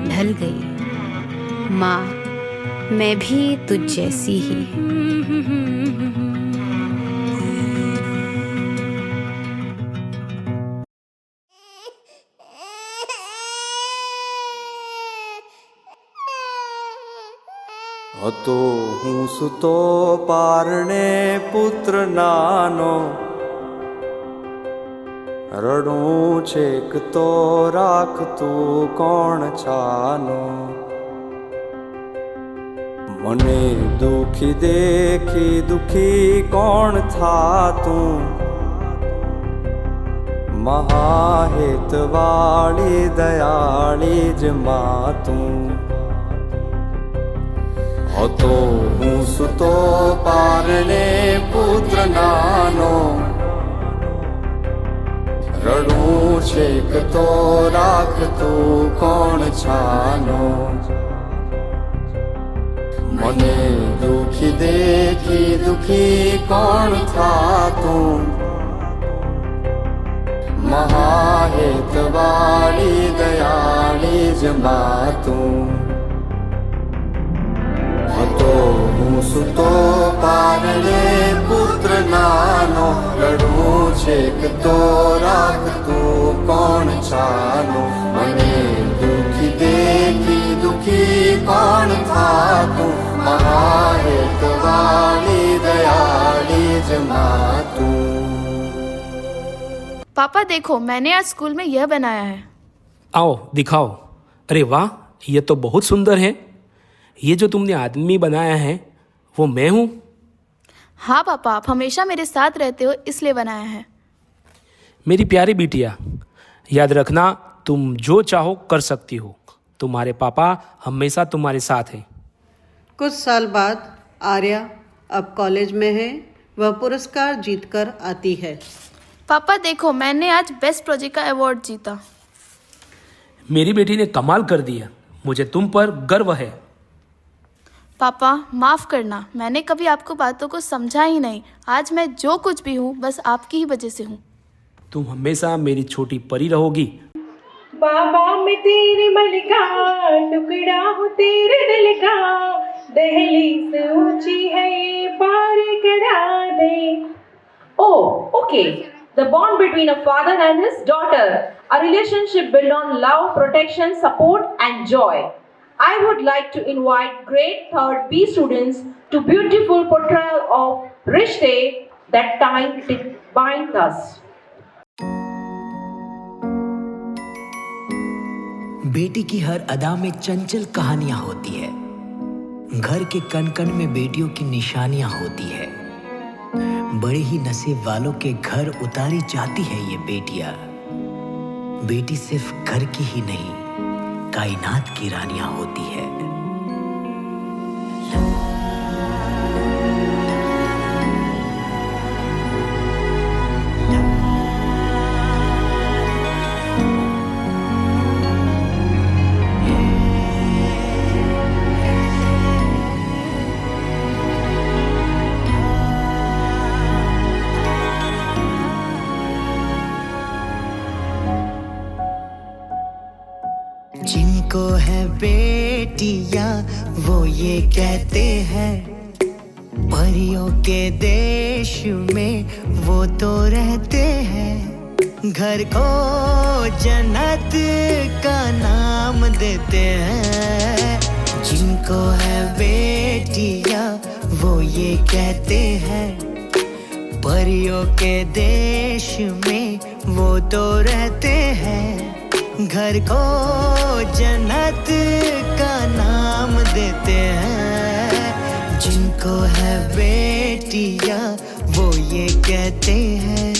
ढल गई, माँ मैं भी तुझ जैसी ही। હતો હું સુતો પારણે પુત્ર નાનો, રડું છેક તો રાખતું કોણ છાનો, મને દુખી દેખી દુખી કોણ થાતું, મહાહેતવાળી દયાળી જ માતું। હતો હું સુતો પારણે પુત્ર નાનો, રડું છેક તો રાખતું કોણ છાનો, મને દુખી દેખી દુખી કોણ થાતું, મહાહેતવાળી દયાળી જ માતું। હતો હું सुतो पारणे पुत्र नानो रडूं छेक तो राख तू कोण छानो मने दुखी देखी दुखी कोण था तू महाहेतवाणी दयाली जमा तू। पापा देखो, मैंने आज स्कूल में यह बनाया है। आओ दिखाओ। अरे वाह, ये तो बहुत सुंदर है। ये जो तुमने आदमी बनाया है वो मैं हूँ? हाँ पापा, आप हमेशा मेरे साथ रहते हो इसलिए बनाया है। मेरी प्यारी बिटिया, याद रखना तुम जो चाहो कर सकती हो। तुम्हारे पापा हमेशा तुम्हारे साथ हैं। कुछ साल बाद आर्या अब कॉलेज में है। वह पुरस्कार जीतकर आती है। पापा देखो, मैंने आज बेस्ट प्रोजेक्ट का अवार्ड जीता। मेरी बेटी ने कमाल कर दिया। मुझे तुम पर गर्व है। पापा माफ करना, मैंने कभी आपको बातों को समझा ही नहीं। आज मैं जो कुछ भी हूँ बस आपकी ही वजह से हूँ। तुम हमेशा मेरी छोटी परी रहोगी। बाबा मैं तेरी मलिका, टुकड़ा हूँ तेरे दिल का, दहलीज ऊंची है ये पार करा दे। Oh, okay. The bond between a father and his daughter, a relationship built on love, protection, support and joy. I would like to invite grade 3rd B students to beautiful portrayal of Rishte that time did bind us. बेटी की हर अदा में चंचल कहानियां होती है। घर के कण कण में बेटियों की निशानियां होती है। बड़े ही नसीब वालों के घर उतारी जाती है ये बेटियां। बेटी सिर्फ घर की ही नहीं, कायनात की रानियां होती है। जिनको है बेटियां वो ये कहते हैं, परियों के देश में वो तो रहते हैं। घर को जन्नत का नाम देते हैं। जिनको है बेटियां वो ये कहते हैं, परियों के देश में वो तो रहते हैं। घर को जन्नत का नाम देते हैं। जिनको है बेटियां वो ये कहते हैं।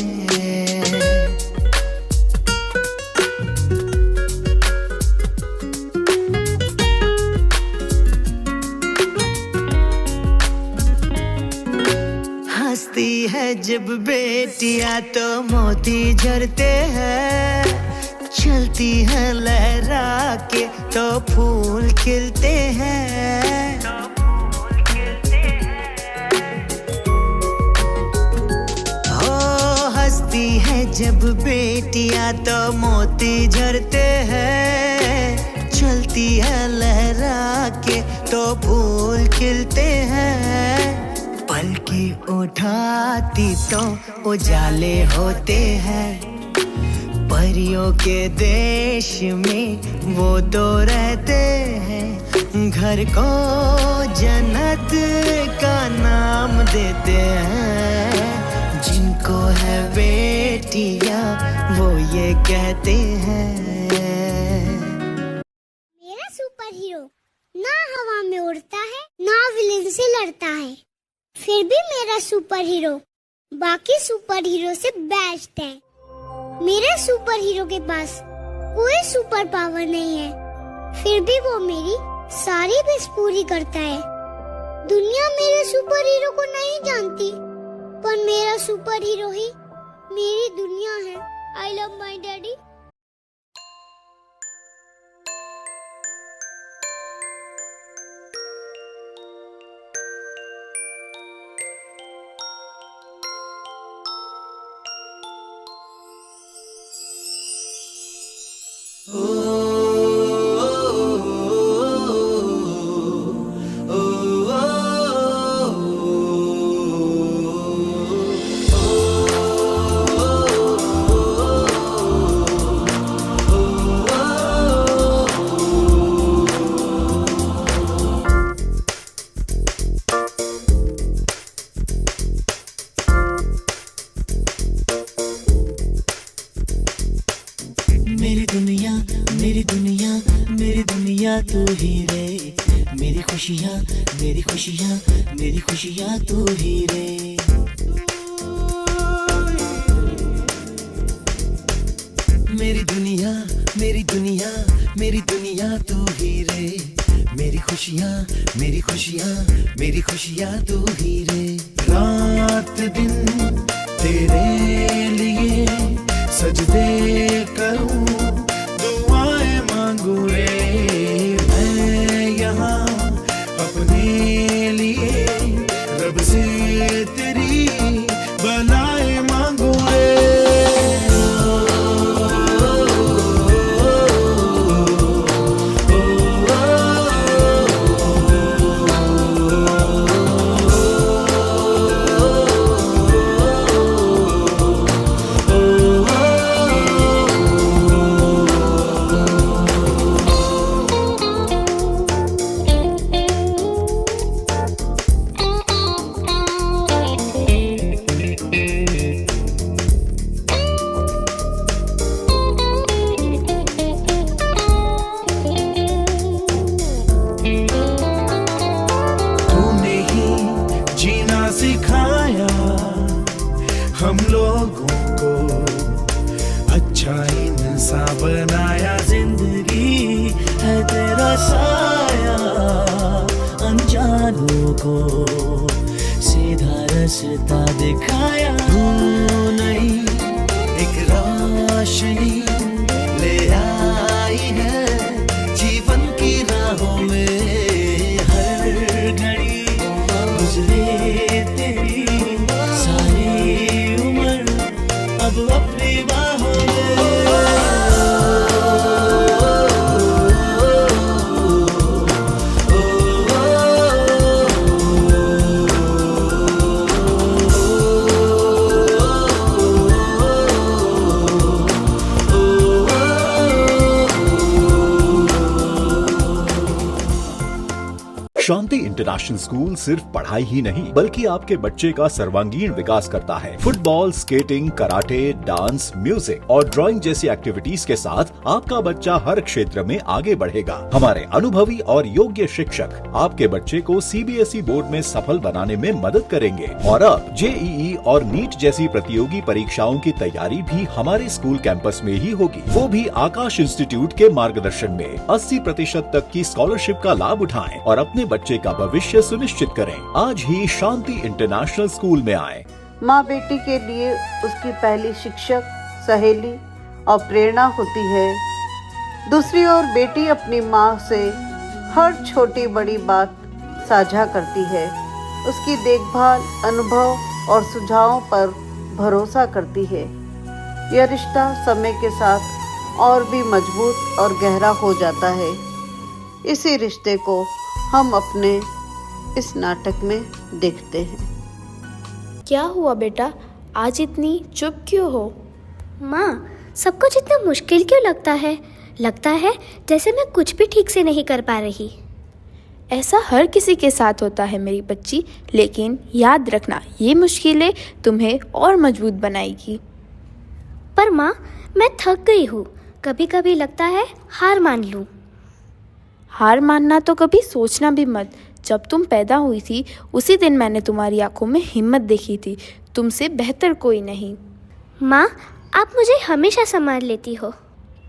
हंसती है जब बेटियां तो मोती झरते हैं। चलती है लहरा के तो फूल खिलते हैं। हो हंसती है जब बेटियां तो मोती झरते हैं। चलती है लहरा के तो फूल खिलते हैं। पलकी उठाती तो उजाले होते हैं। परियों के देश में वो तो रहते हैं। घर को जन्नत का नाम देते हैं। जिनको है बेटियां वो ये कहते हैं। मेरा सुपर हीरो ना हवा में उड़ता है ना विलेन से लड़ता है, फिर भी मेरा सुपर हीरो बाकी सुपर हीरो से बेस्ट है। मेरे सुपर हीरो के पास कोई सुपर पावर नहीं है, फिर भी वो मेरी सारी विश पूरी करता है। दुनिया मेरे सुपर हीरो को नहीं जानती, पर मेरा सुपर हीरो ही मेरी दुनिया है। I love my daddy. मेरी दुनिया मेरी दुनिया मेरी दुनिया तू ही रे, मेरी खुशियाँ मेरी खुशियाँ मेरी खुशियाँ तू ही रे। मेरी दुनिया मेरी दुनिया मेरी दुनिया तू ही रे, मेरी खुशियाँ मेरी खुशियाँ मेरी खुशियाँ तू ही रे। रात दिन तेरे लिए सजदे करूं, दुआएं मांगू रे मैं यहाँ अपने लिए, रब से तेरी भलाएं मांगू रे। सिखाया हम लोगों को, अच्छा इंसान बनाया, जिंदगी है तेरा साया, अनजानों को सीधा रास्ता दिखाया। तू नहीं एक रोशनी ले आई है जीवन की राहों में, हर घड़ी गुजरे तेरी सारी उम्र अब अपनी बाहों शांति इंटरनेशनल स्कूल सिर्फ पढ़ाई ही नहीं बल्कि आपके बच्चे का सर्वांगीण विकास करता है। Football, skating, karate, dance, music और ड्राइंग जैसी एक्टिविटीज के साथ आपका बच्चा हर क्षेत्र में आगे बढ़ेगा। हमारे अनुभवी और योग्य शिक्षक आपके बच्चे को सीबीएसई बोर्ड में सफल बनाने में मदद करेंगे और अब जेईई और नीट जैसी प्रतियोगी परीक्षाओं की तैयारी भी हमारे स्कूल कैंपस में ही होगी, वो भी आकाश इंस्टीट्यूट के मार्गदर्शन में। 80% तक की स्कॉलरशिप का लाभ उठाएं और अपने बच्चे का भविष्य सुनिश्चित करें। आज ही शांति इंटरनेशनल स्कूल में आएं। माँ बेटी के लिए उसकी पहली शिक्षक, सहेली और प्रेरणा होती है। दूसरी ओर बेटी अपनी माँ से हर छोटी बड़ी बात साझा करती है, उसकी देखभाल, अनुभव और सुझावों पर भरोसा करती है। यह रिश्ता समय के साथ और भी मजबूत और गहरा हो जाता है। इसी रिश्ते को हम अपने इस नाटक में देखते हैं। क्या हुआ बेटा, आज इतनी चुप क्यों हो? माँ, सब कुछ इतना मुश्किल क्यों लगता है? लगता है जैसे मैं कुछ भी ठीक से नहीं कर पा रही। ऐसा हर किसी के साथ होता है मेरी बच्ची, लेकिन याद रखना ये मुश्किलें तुम्हें और मजबूत बनाएगी। पर माँ, मैं थक गई हूँ, कभी कभी लगता है हार मान लूँ। हार मानना तो कभी सोचना भी मत। जब तुम पैदा हुई थी उसी दिन मैंने तुम्हारी आंखों में हिम्मत देखी थी, तुमसे बेहतर कोई नहीं। माँ, आप मुझे हमेशा संभाल लेती हो।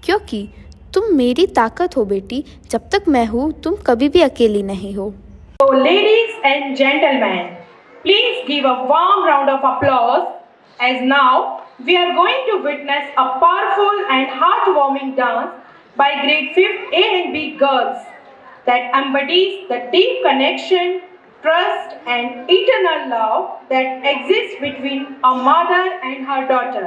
क्योंकि तुम मेरी ताकत हो बेटी, जब तक मैं हूँ तुम कभी भी अकेली नहीं हो। So ladies and gentlemen, please give a warm round of applause as now we are going to witness a powerful and heartwarming dance by grade 5th A and B girls that embodies the deep connection, trust and eternal love that exists between a mother and her daughter.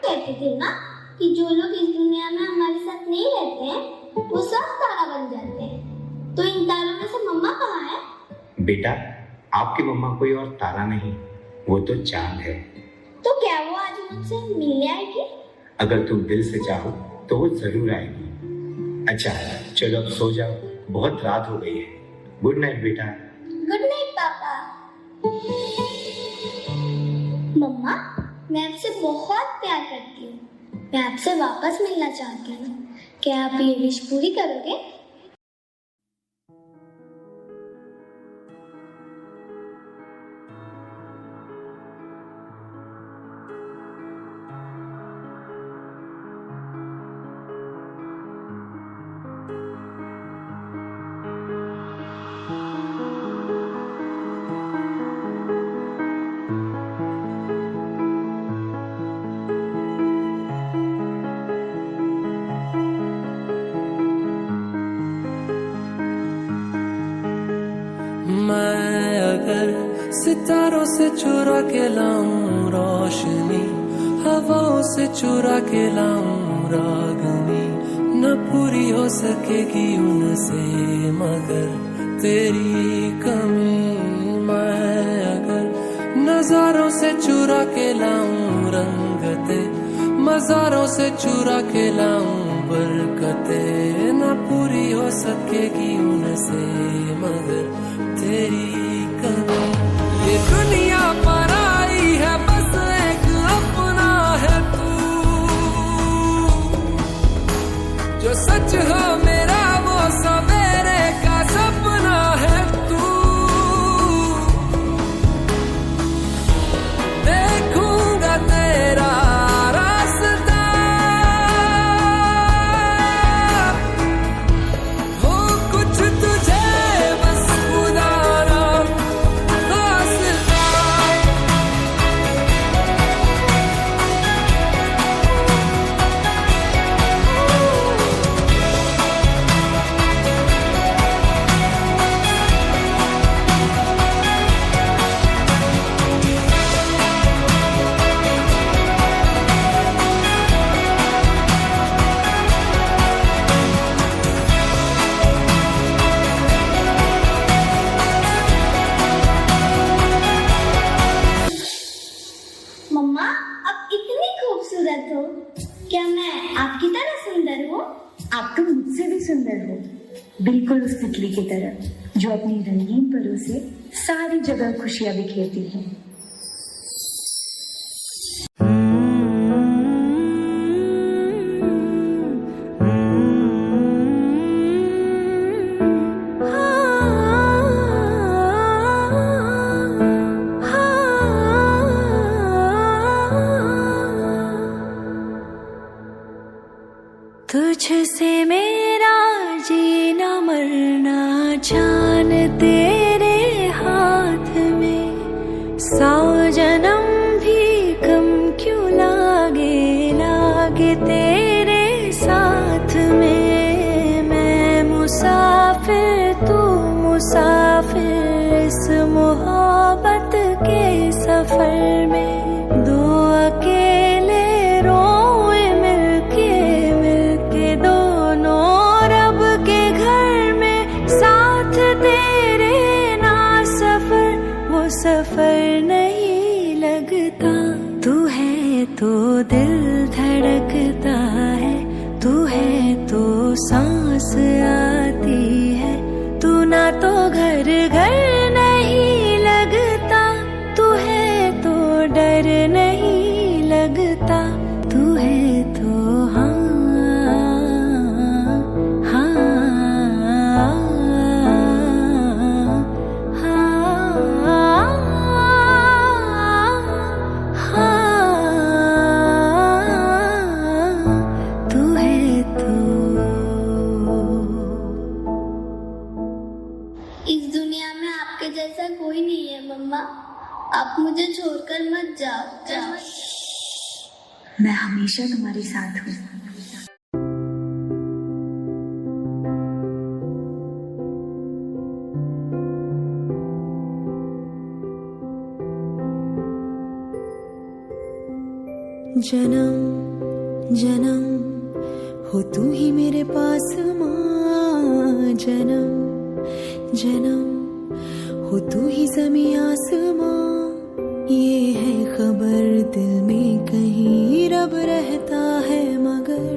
कहते थे ना कि जो लोग इस दुनिया में हमारे साथ नहीं रहते हैं वो सब तारा बन जाते हैं। तो इन तारों में से मम्मा कहाँ है? बेटा, आपकी मम्मा कोई और तारा नहीं, वो तो चांद है। तो क्या वो आज मुझसे मिलने आएगी? अगर तुम दिल से चाहो तो वो जरूर आएगी। अच्छा चलो अब सो जाओ, बहुत रात हो गई है। गुड नाइट बेटा। गुड नाइट पापा। मम्मा, मैं आपसे बहुत प्यार करती हूँ। मैं आपसे वापस मिलना चाहती हूँ। क्या आप ये विश पूरी करोगे? मैं अगर सितारों से चुरा के लाऊं रोशनी, हवाओं से चुरा के लाऊं रागनी, न पूरी हो सकेगी उनसे मगर तेरी कमी। मैं अगर नजारों से चुरा के लाऊं रंगते, मजारों से चुरा के लाऊं बरकते, न पूरी हो सकेगी उनसे मगर तेरी कमी। ये दुनिया पर आई है बस एक अपना है तू, जो सच हो मेरा वो सवेरे का सपना है तू। देखूंगा तेरा रास्ता, हो कुछ तुझे बस खुदारा वास्ता। मम्मा, आप इतनी खूबसूरत हो। क्या मैं आपकी तरह सुंदर हूँ? आप तो मुझसे भी सुंदर हो, बिल्कुल उस तितली की तरह जो अपनी रंगीन परों से सारी जगह खुशियां बिखेरती है। तुझसे मेरा जीना मरना जान तेरे हाथ में, 100 जन्म भी कम क्यों लागे तेरे साथ में। मैं मुसाफिर तू मुसाफिर इस मोहब्बत के सफर में, दो अकेले रोए मिलके दोनों रब के घर में, साथ तेरे ना सफर वो सफर नहीं लगता। तू है तो दिल धड़कता है, तू है तो सांस आती है, तू ना तो घर घर नहीं लगता, तू है तो डर नहीं लगता, तू है तो इस दुनिया में आपके जैसा कोई नहीं है मम्मा। आप मुझे छोड़कर मत जाओ। मैं हमेशा तुम्हारे साथ हूँ। जन्म जन्म हो तू ही मेरे पास माँ, जन्म जन्म हो तू ही ज़मीं आसमां। ये है खबर दिल में कहीं रब रहता है, मगर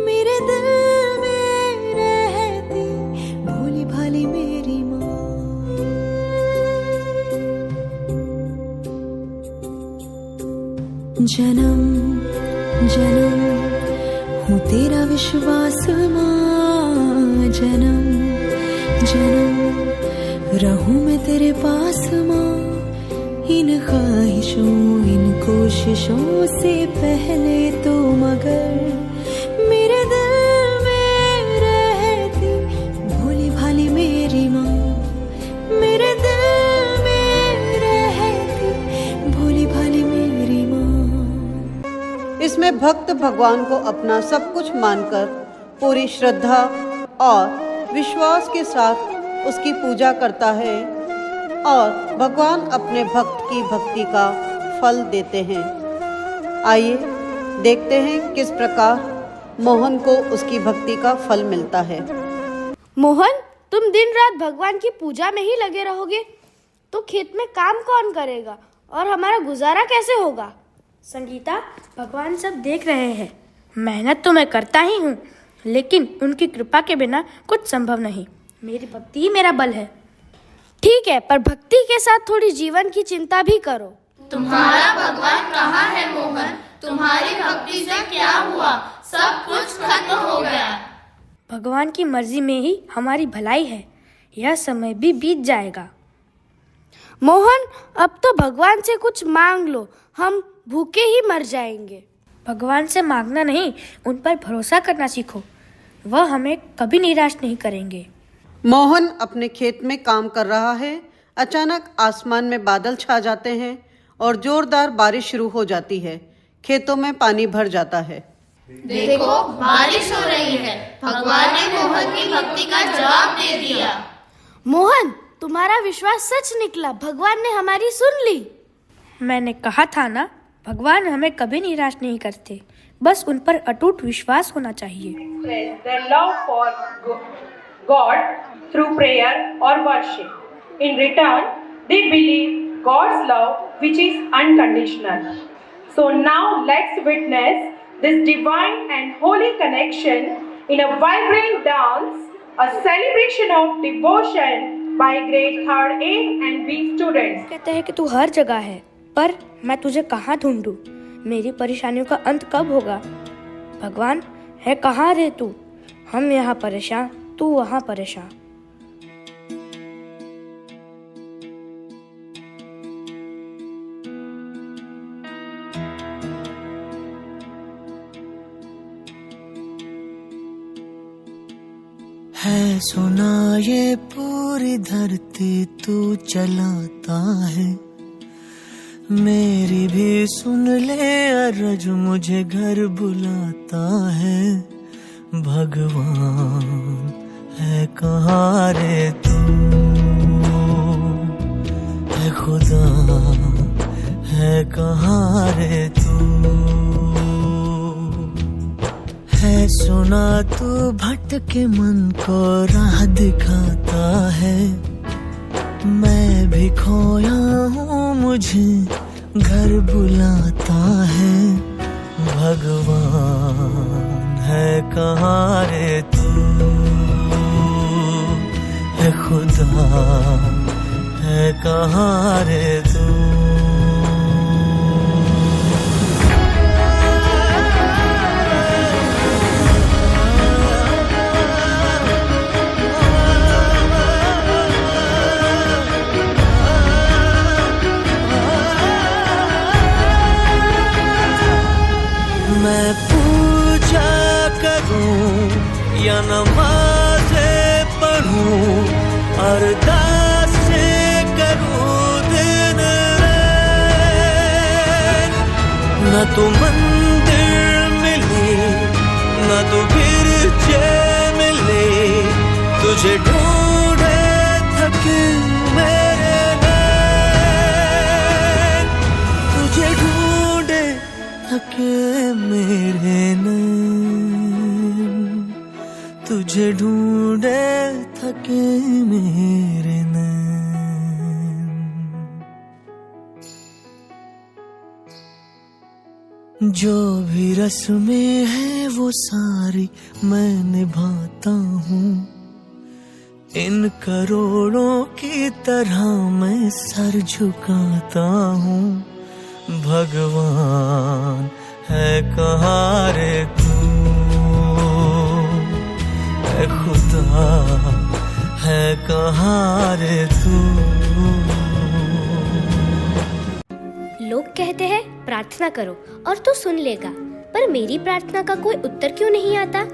मेरे दिल में रहती भोली भाली मेरी माँ। जन्म जन्म हूँ तेरा विश्वास माँ, जन्म जन्म रहूं मैं तेरे पास माँ। इन ख्वाहिशों इन कोशिशों से पहले तो मगर मेरे दिल में रहती भोली भाली मेरी माँ, मेरे दिल में रहती भोली भाली मेरी माँ। इसमें भक्त भगवान को अपना सब कुछ मानकर पूरी श्रद्धा और विश्वास के साथ उसकी पूजा करता है और भगवान अपने भक्त की भक्ति का फल देते हैं। आइए देखते हैं किस प्रकार मोहन को उसकी भक्ति का फल मिलता है। मोहन, तुम दिन रात भगवान की पूजा में ही लगे रहोगे तो खेत में काम कौन करेगा और हमारा गुजारा कैसे होगा? संगीता, भगवान सब देख रहे हैं। मेहनत तो मैं करता ही हूँ, लेकिन उनकी कृपा के बिना कुछ संभव नहीं। मेरी भक्ति ही मेरा बल है। ठीक है, पर भक्ति के साथ थोड़ी जीवन की चिंता भी करो। तुम्हारा भगवान कहाँ है मोहन? तुम्हारी भक्ति से क्या हुआ? सब कुछ खत्म हो गया। भगवान की मर्जी में ही हमारी भलाई है। यह समय भी बीत जाएगा। मोहन, अब तो भगवान से कुछ मांग लो, हम भूखे ही मर जाएंगे। भगवान से मांगना नहीं, उन पर भरोसा करना सीखो। वह हमें कभी निराश नहीं करेंगे। मोहन अपने खेत में काम कर रहा है। अचानक आसमान में बादल छा जाते हैं और जोरदार बारिश शुरू हो जाती है। खेतों में पानी भर जाता है। देखो, बारिश हो रही है। भगवान ने मोहन की भक्ति का जवाब दे दिया। मोहन, तुम्हारा विश्वास सच निकला। भगवान ने हमारी सुन ली। मैंने कहा था ना, भगवान हमें कभी निराश नहीं करते। बस उन पर अटूट विश्वास होना चाहिए। Their love for God through prayer or worship. In return, they believe God's love, which is unconditional. So now let's witness this divine and holy connection in a vibrant dance, a celebration of devotion by grade 3rd A and B students. कहते हैं कि तू हर जगह है, पर मैं तुझे कहाँ ढूंढूं? मेरी परेशानियों का अंत कब होगा? भगवान है कहाँ रे तू? हम यहाँ परेशान, तू वहाँ परेशान। है सुना ये पूरी धरती तू चलाता है, मेरी भी सुन ले अर्ज मुझे घर बुलाता है। भगवान है कहाँ रे तू, है खुदा है कहाँ रे तू। है सुना तू भटके मन को राह दिखाता है, मैं भी खोया हूँ मुझे घर बुलाता है। भगवान है कहाँ रे तू, है खुदा है कहाँ रे तू। मैं पूजा करूं या नमाज़ें पढ़ूं, अरदासें करूं दिन रात, न तो मंदिर मिली न तो गिरजे मिले, तुझे ढूंढे थके मेरे नैन, तुझे ढूंढे थके मेरे नैन, तुझे ढूंढे थके मेरे नैन। जो भी रस्में हैं वो सारी मैं निभाता हूँ, इन करोड़ों की तरह मैं सर झुकाता हूँ। भगवान है कहाँ रे तू, है खुदा है कहाँ रे तू। लोग कहते हैं प्रार्थना करो और तू सुन लेगा, पर मेरी प्रार्थना का कोई उत्तर क्यों नहीं आता?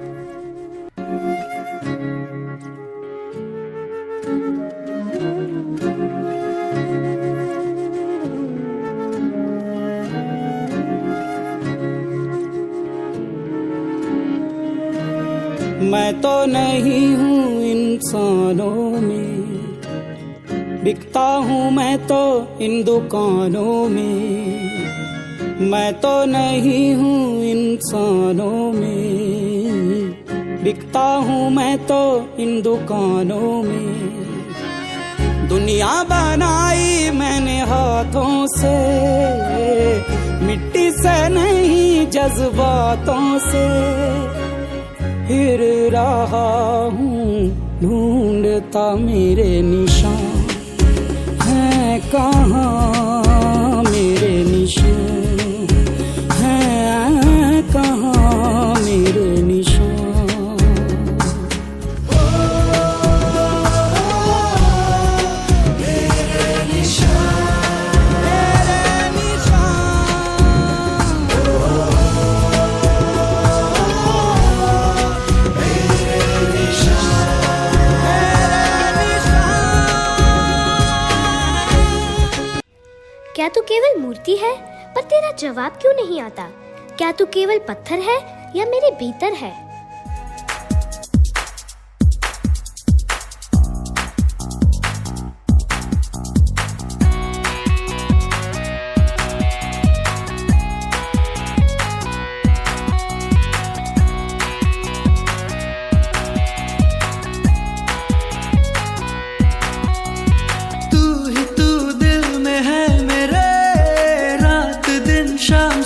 मैं तो नहीं हूँ इंसानों में, बिकता हूँ मैं तो इन दुकानों में। मैं तो नहीं हूँ इंसानों में, बिकता हूँ मैं तो इन दुकानों में। दुनिया बनाई मैंने हाथों से, मिट्टी से नहीं जज्बातों से। फिर रहा हूँ ढूंढता मेरे निशान, है कहाँ मेरे निशान, है कहाँ मेरे निशान। मेरे निशान, मेरे क्या तू केवल मूर्ति है, पर तेरा जवाब क्यों नहीं आता? क्या तू केवल पत्थर है या मेरे भीतर है?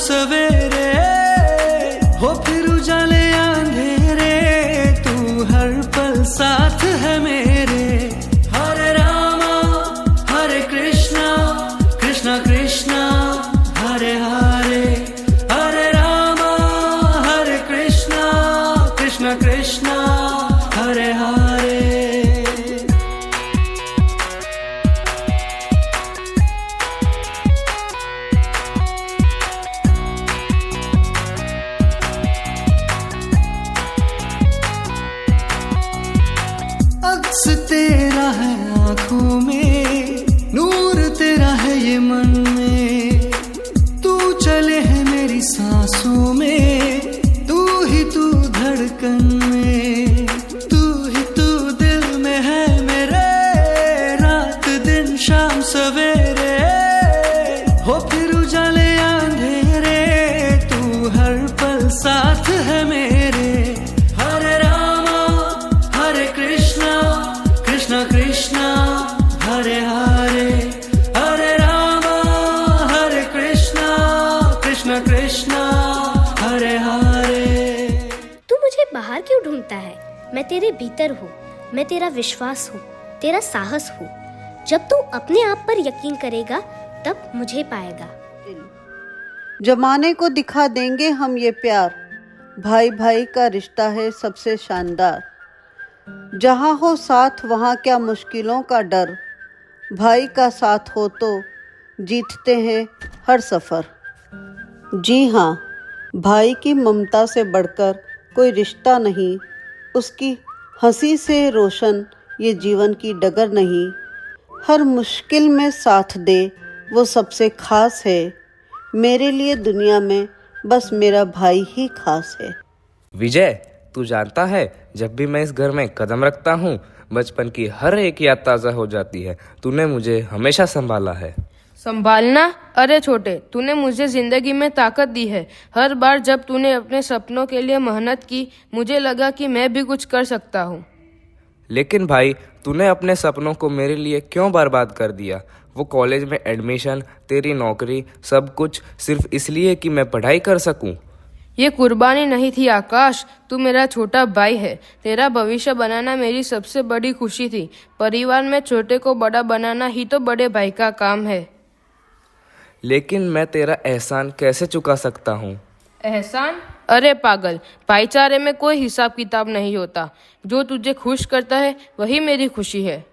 सवेरे हो फिर उजाले अंधेरे, तू हर पल साथ है मेरे। हरे रामा हरे कृष्णा, कृष्णा कृष्णा हरे हरे। हरे रामा हरे कृष्णा, कृष्णा कृष्णा हरे हरे। अक्स तेरा है आँखों में, नूर तेरा है ये मन में। तू चले है मेरी सांसों में, तू ही तू धड़कन में। तू ही तू दिल में है मेरे, रात दिन शाम सवेरे हो फिर उजाले अंधेरे, तू हर पल साथ है मेरे। हरे रामा हरे कृष्णा, कृष्णा कृष्णा हरे हरे। हरे रामा हरे कृष्णा, कृष्णा कृष्णा हरे हरे। तू मुझे बाहर क्यों ढूंढता है? मैं तेरे भीतर हूँ, मैं तेरा विश्वास हूँ, तेरा साहस हूँ। जब तू अपने आप पर यकीन करेगा तब मुझे पाएगा। जमाने को दिखा देंगे हम ये प्यार, भाई भाई का रिश्ता है सबसे शानदार। जहाँ हो साथ वहाँ क्या मुश्किलों का डर, भाई का साथ हो तो जीतते हैं हर सफ़र। जी हाँ, भाई की ममता से बढ़कर कोई रिश्ता नहीं, उसकी हंसी से रोशन ये जीवन की डगर नहीं। हर मुश्किल में साथ दे वो सबसे खास है, मेरे लिए दुनिया में बस मेरा भाई ही खास है। विजय, तू जानता है जब भी मैं इस घर में कदम रखता हूँ बचपन की हर एक याद ताज़ा हो जाती है। तूने मुझे हमेशा संभाला है। संभालना? अरे छोटे, तूने मुझे जिंदगी में ताकत दी है। हर बार जब तूने अपने सपनों के लिए मेहनत की, मुझे लगा कि मैं भी कुछ कर सकता हूँ। लेकिन भाई, तूने अपने सपनों को मेरे लिए क्यों बर्बाद कर दिया? वो कॉलेज में एडमिशन, तेरी नौकरी, सब कुछ सिर्फ इसलिए कि मैं पढ़ाई कर सकूं। ये कुर्बानी नहीं थी आकाश, तू मेरा छोटा भाई है। तेरा भविष्य बनाना मेरी सबसे बड़ी खुशी थी। परिवार में छोटे को बड़ा बनाना ही तो बड़े भाई का काम है। लेकिन मैं तेरा एहसान कैसे चुका सकता हूँ? एहसान? अरे पागल, भाईचारे में कोई हिसाब किताब नहीं होता। जो तुझे खुश करता है वही मेरी खुशी है।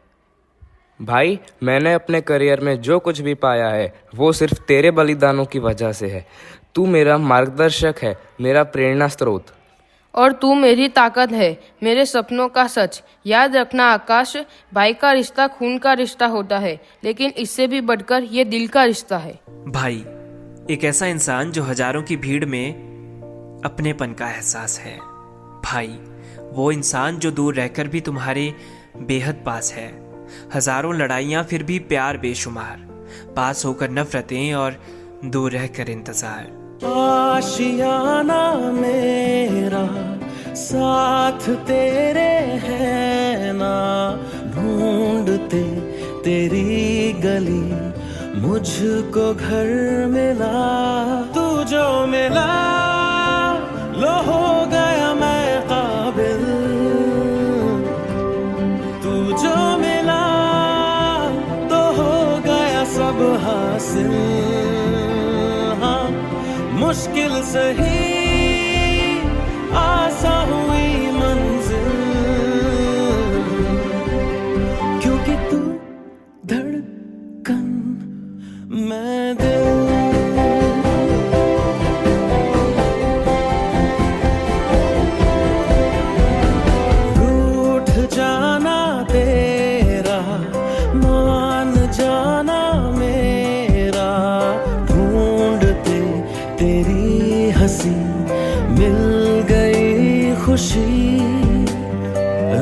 भाई, मैंने अपने करियर में जो कुछ भी पाया है वो सिर्फ तेरे बलिदानों की वजह से है। तू मेरा मार्गदर्शक है, मेरा प्रेरणा स्रोत। और तू मेरी ताकत है, मेरे सपनों का सच। याद रखना आकाश, भाई का रिश्ता खून का रिश्ता होता है, लेकिन इससे भी बढ़कर ये दिल का रिश्ता है। भाई एक ऐसा इंसान जो हजारों की भीड़ में अपनेपन का एहसास है। भाई वो इंसान जो दूर रहकर भी तुम्हारे बेहद पास है। हजारों लड़ाइयाँ फिर भी प्यार बेशुमार, पास होकर नफरतें और दूर रहकर इंतजार। आशियाना मेरा साथ तेरे है ना, ढूंढते तेरी गली मुझको घर मिला। तू जो मिला लो हो गया मैं काबिल, तू जो मिला तो हो गया सब हासिल। हाँ मुश्किल सही आसान हुई मंजिल, क्योंकि तू धड़कन मैं दिल। रूठ जाना तेरा, मान जाना मेरा, ढूंढते तेरी हंसी मिल गई खुशी।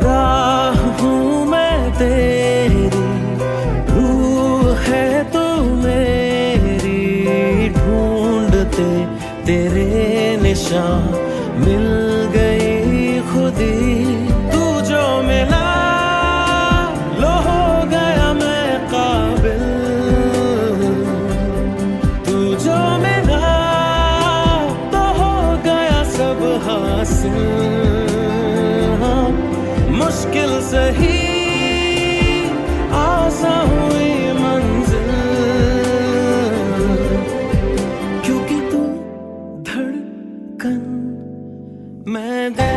राह हूँ मैं तेरी, रूह है तू मेरी, ढूंढते तेरे निशान मिल गई खुदी। तू जो मिला लो हो गया मैं काबिल, तू जो मिला तो हो गया सब हासिल। हाँ मुश्किल सही आसान हुई मंजिल, क्योंकि तू धड़कन मैं दिल।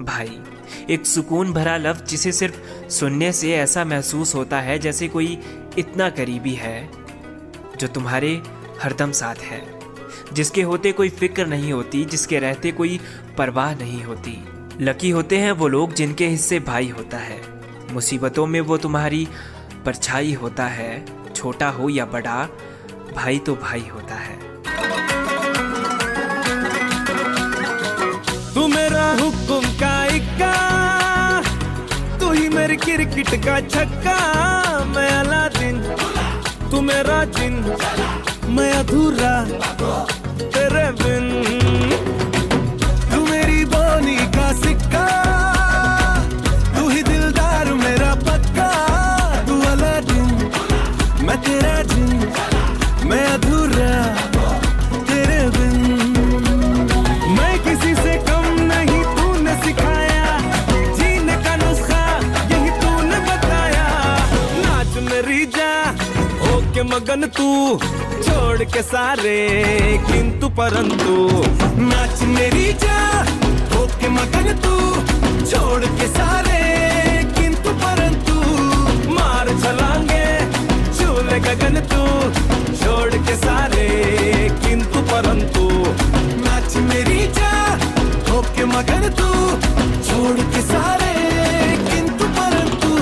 भाई एक सुकून भरा लफ्ज जिसे सिर्फ सुनने से ऐसा महसूस होता है जैसे कोई इतना करीबी है जो तुम्हारे हरदम साथ है, जिसके होते कोई फिक्र नहीं होती, जिसके रहते कोई परवाह नहीं होती। लकी होते हैं वो लोग जिनके हिस्से भाई होता है। मुसीबतों में वो तुम्हारी परछाई होता है। छोटा हो या बड़ा, भाई तो भाई होता है। तू मेरा हुक्म का इक्का, तू ही मेरी क्रिकेट का छक्का। मैं अलादीन, तू मेरा जिन, मैं अधूरा तेरे बिन। तू मेरी बोली का सिक्का, तू ही दिलदार मेरा पक्का। तू अलादीन, मैं तेरा जिन, मैं अधूरा तेरे बिन। मैं किसी से कम नहीं, तूने सिखाया जीने का नुस्खा, यही तूने बताया। नाच मेरी जा होके मगन तू, छोड़ के सारे किंतु परंतु। नाच मेरी जा होके मगन तू, छोड़ के सारे किंतु परंतु। मार छलांगे झूले गगन तू, छोड़ के सारे किंतु परंतु। नाच मेरी जा होके मगन तू, छोड़ के सारे किंतु परंतु।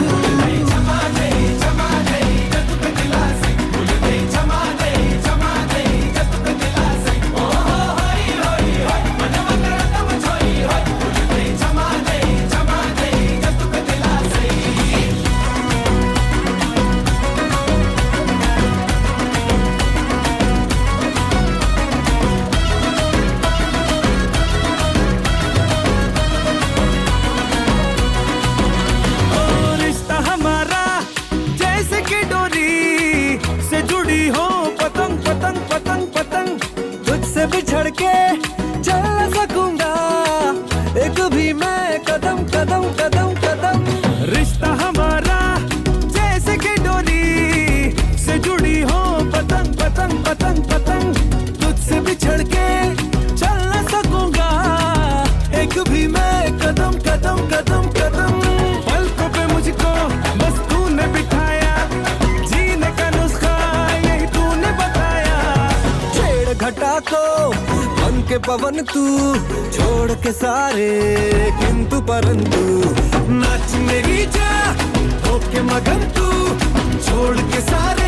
बिछड़ के चल न सकूंगा एक भी मैं कदम कदम कदम कदम। रिश्ता हमारा जैसे कि डोरी से जुड़ी हो पतंग पतंग पतंग पतंग। तुझसे बिछड़ के चल न सकूंगा एक भी मैं कदम कदम कदम कदम। पलकों पे मुझको बस तूने बिठाया, जीने का नुस्खा यही तूने बताया। छेड़ घटा को बन के पवन तू, छोड़ के सारे किंतु परंतु। नाच मेरी जा होके मगन तू, छोड़ के सारे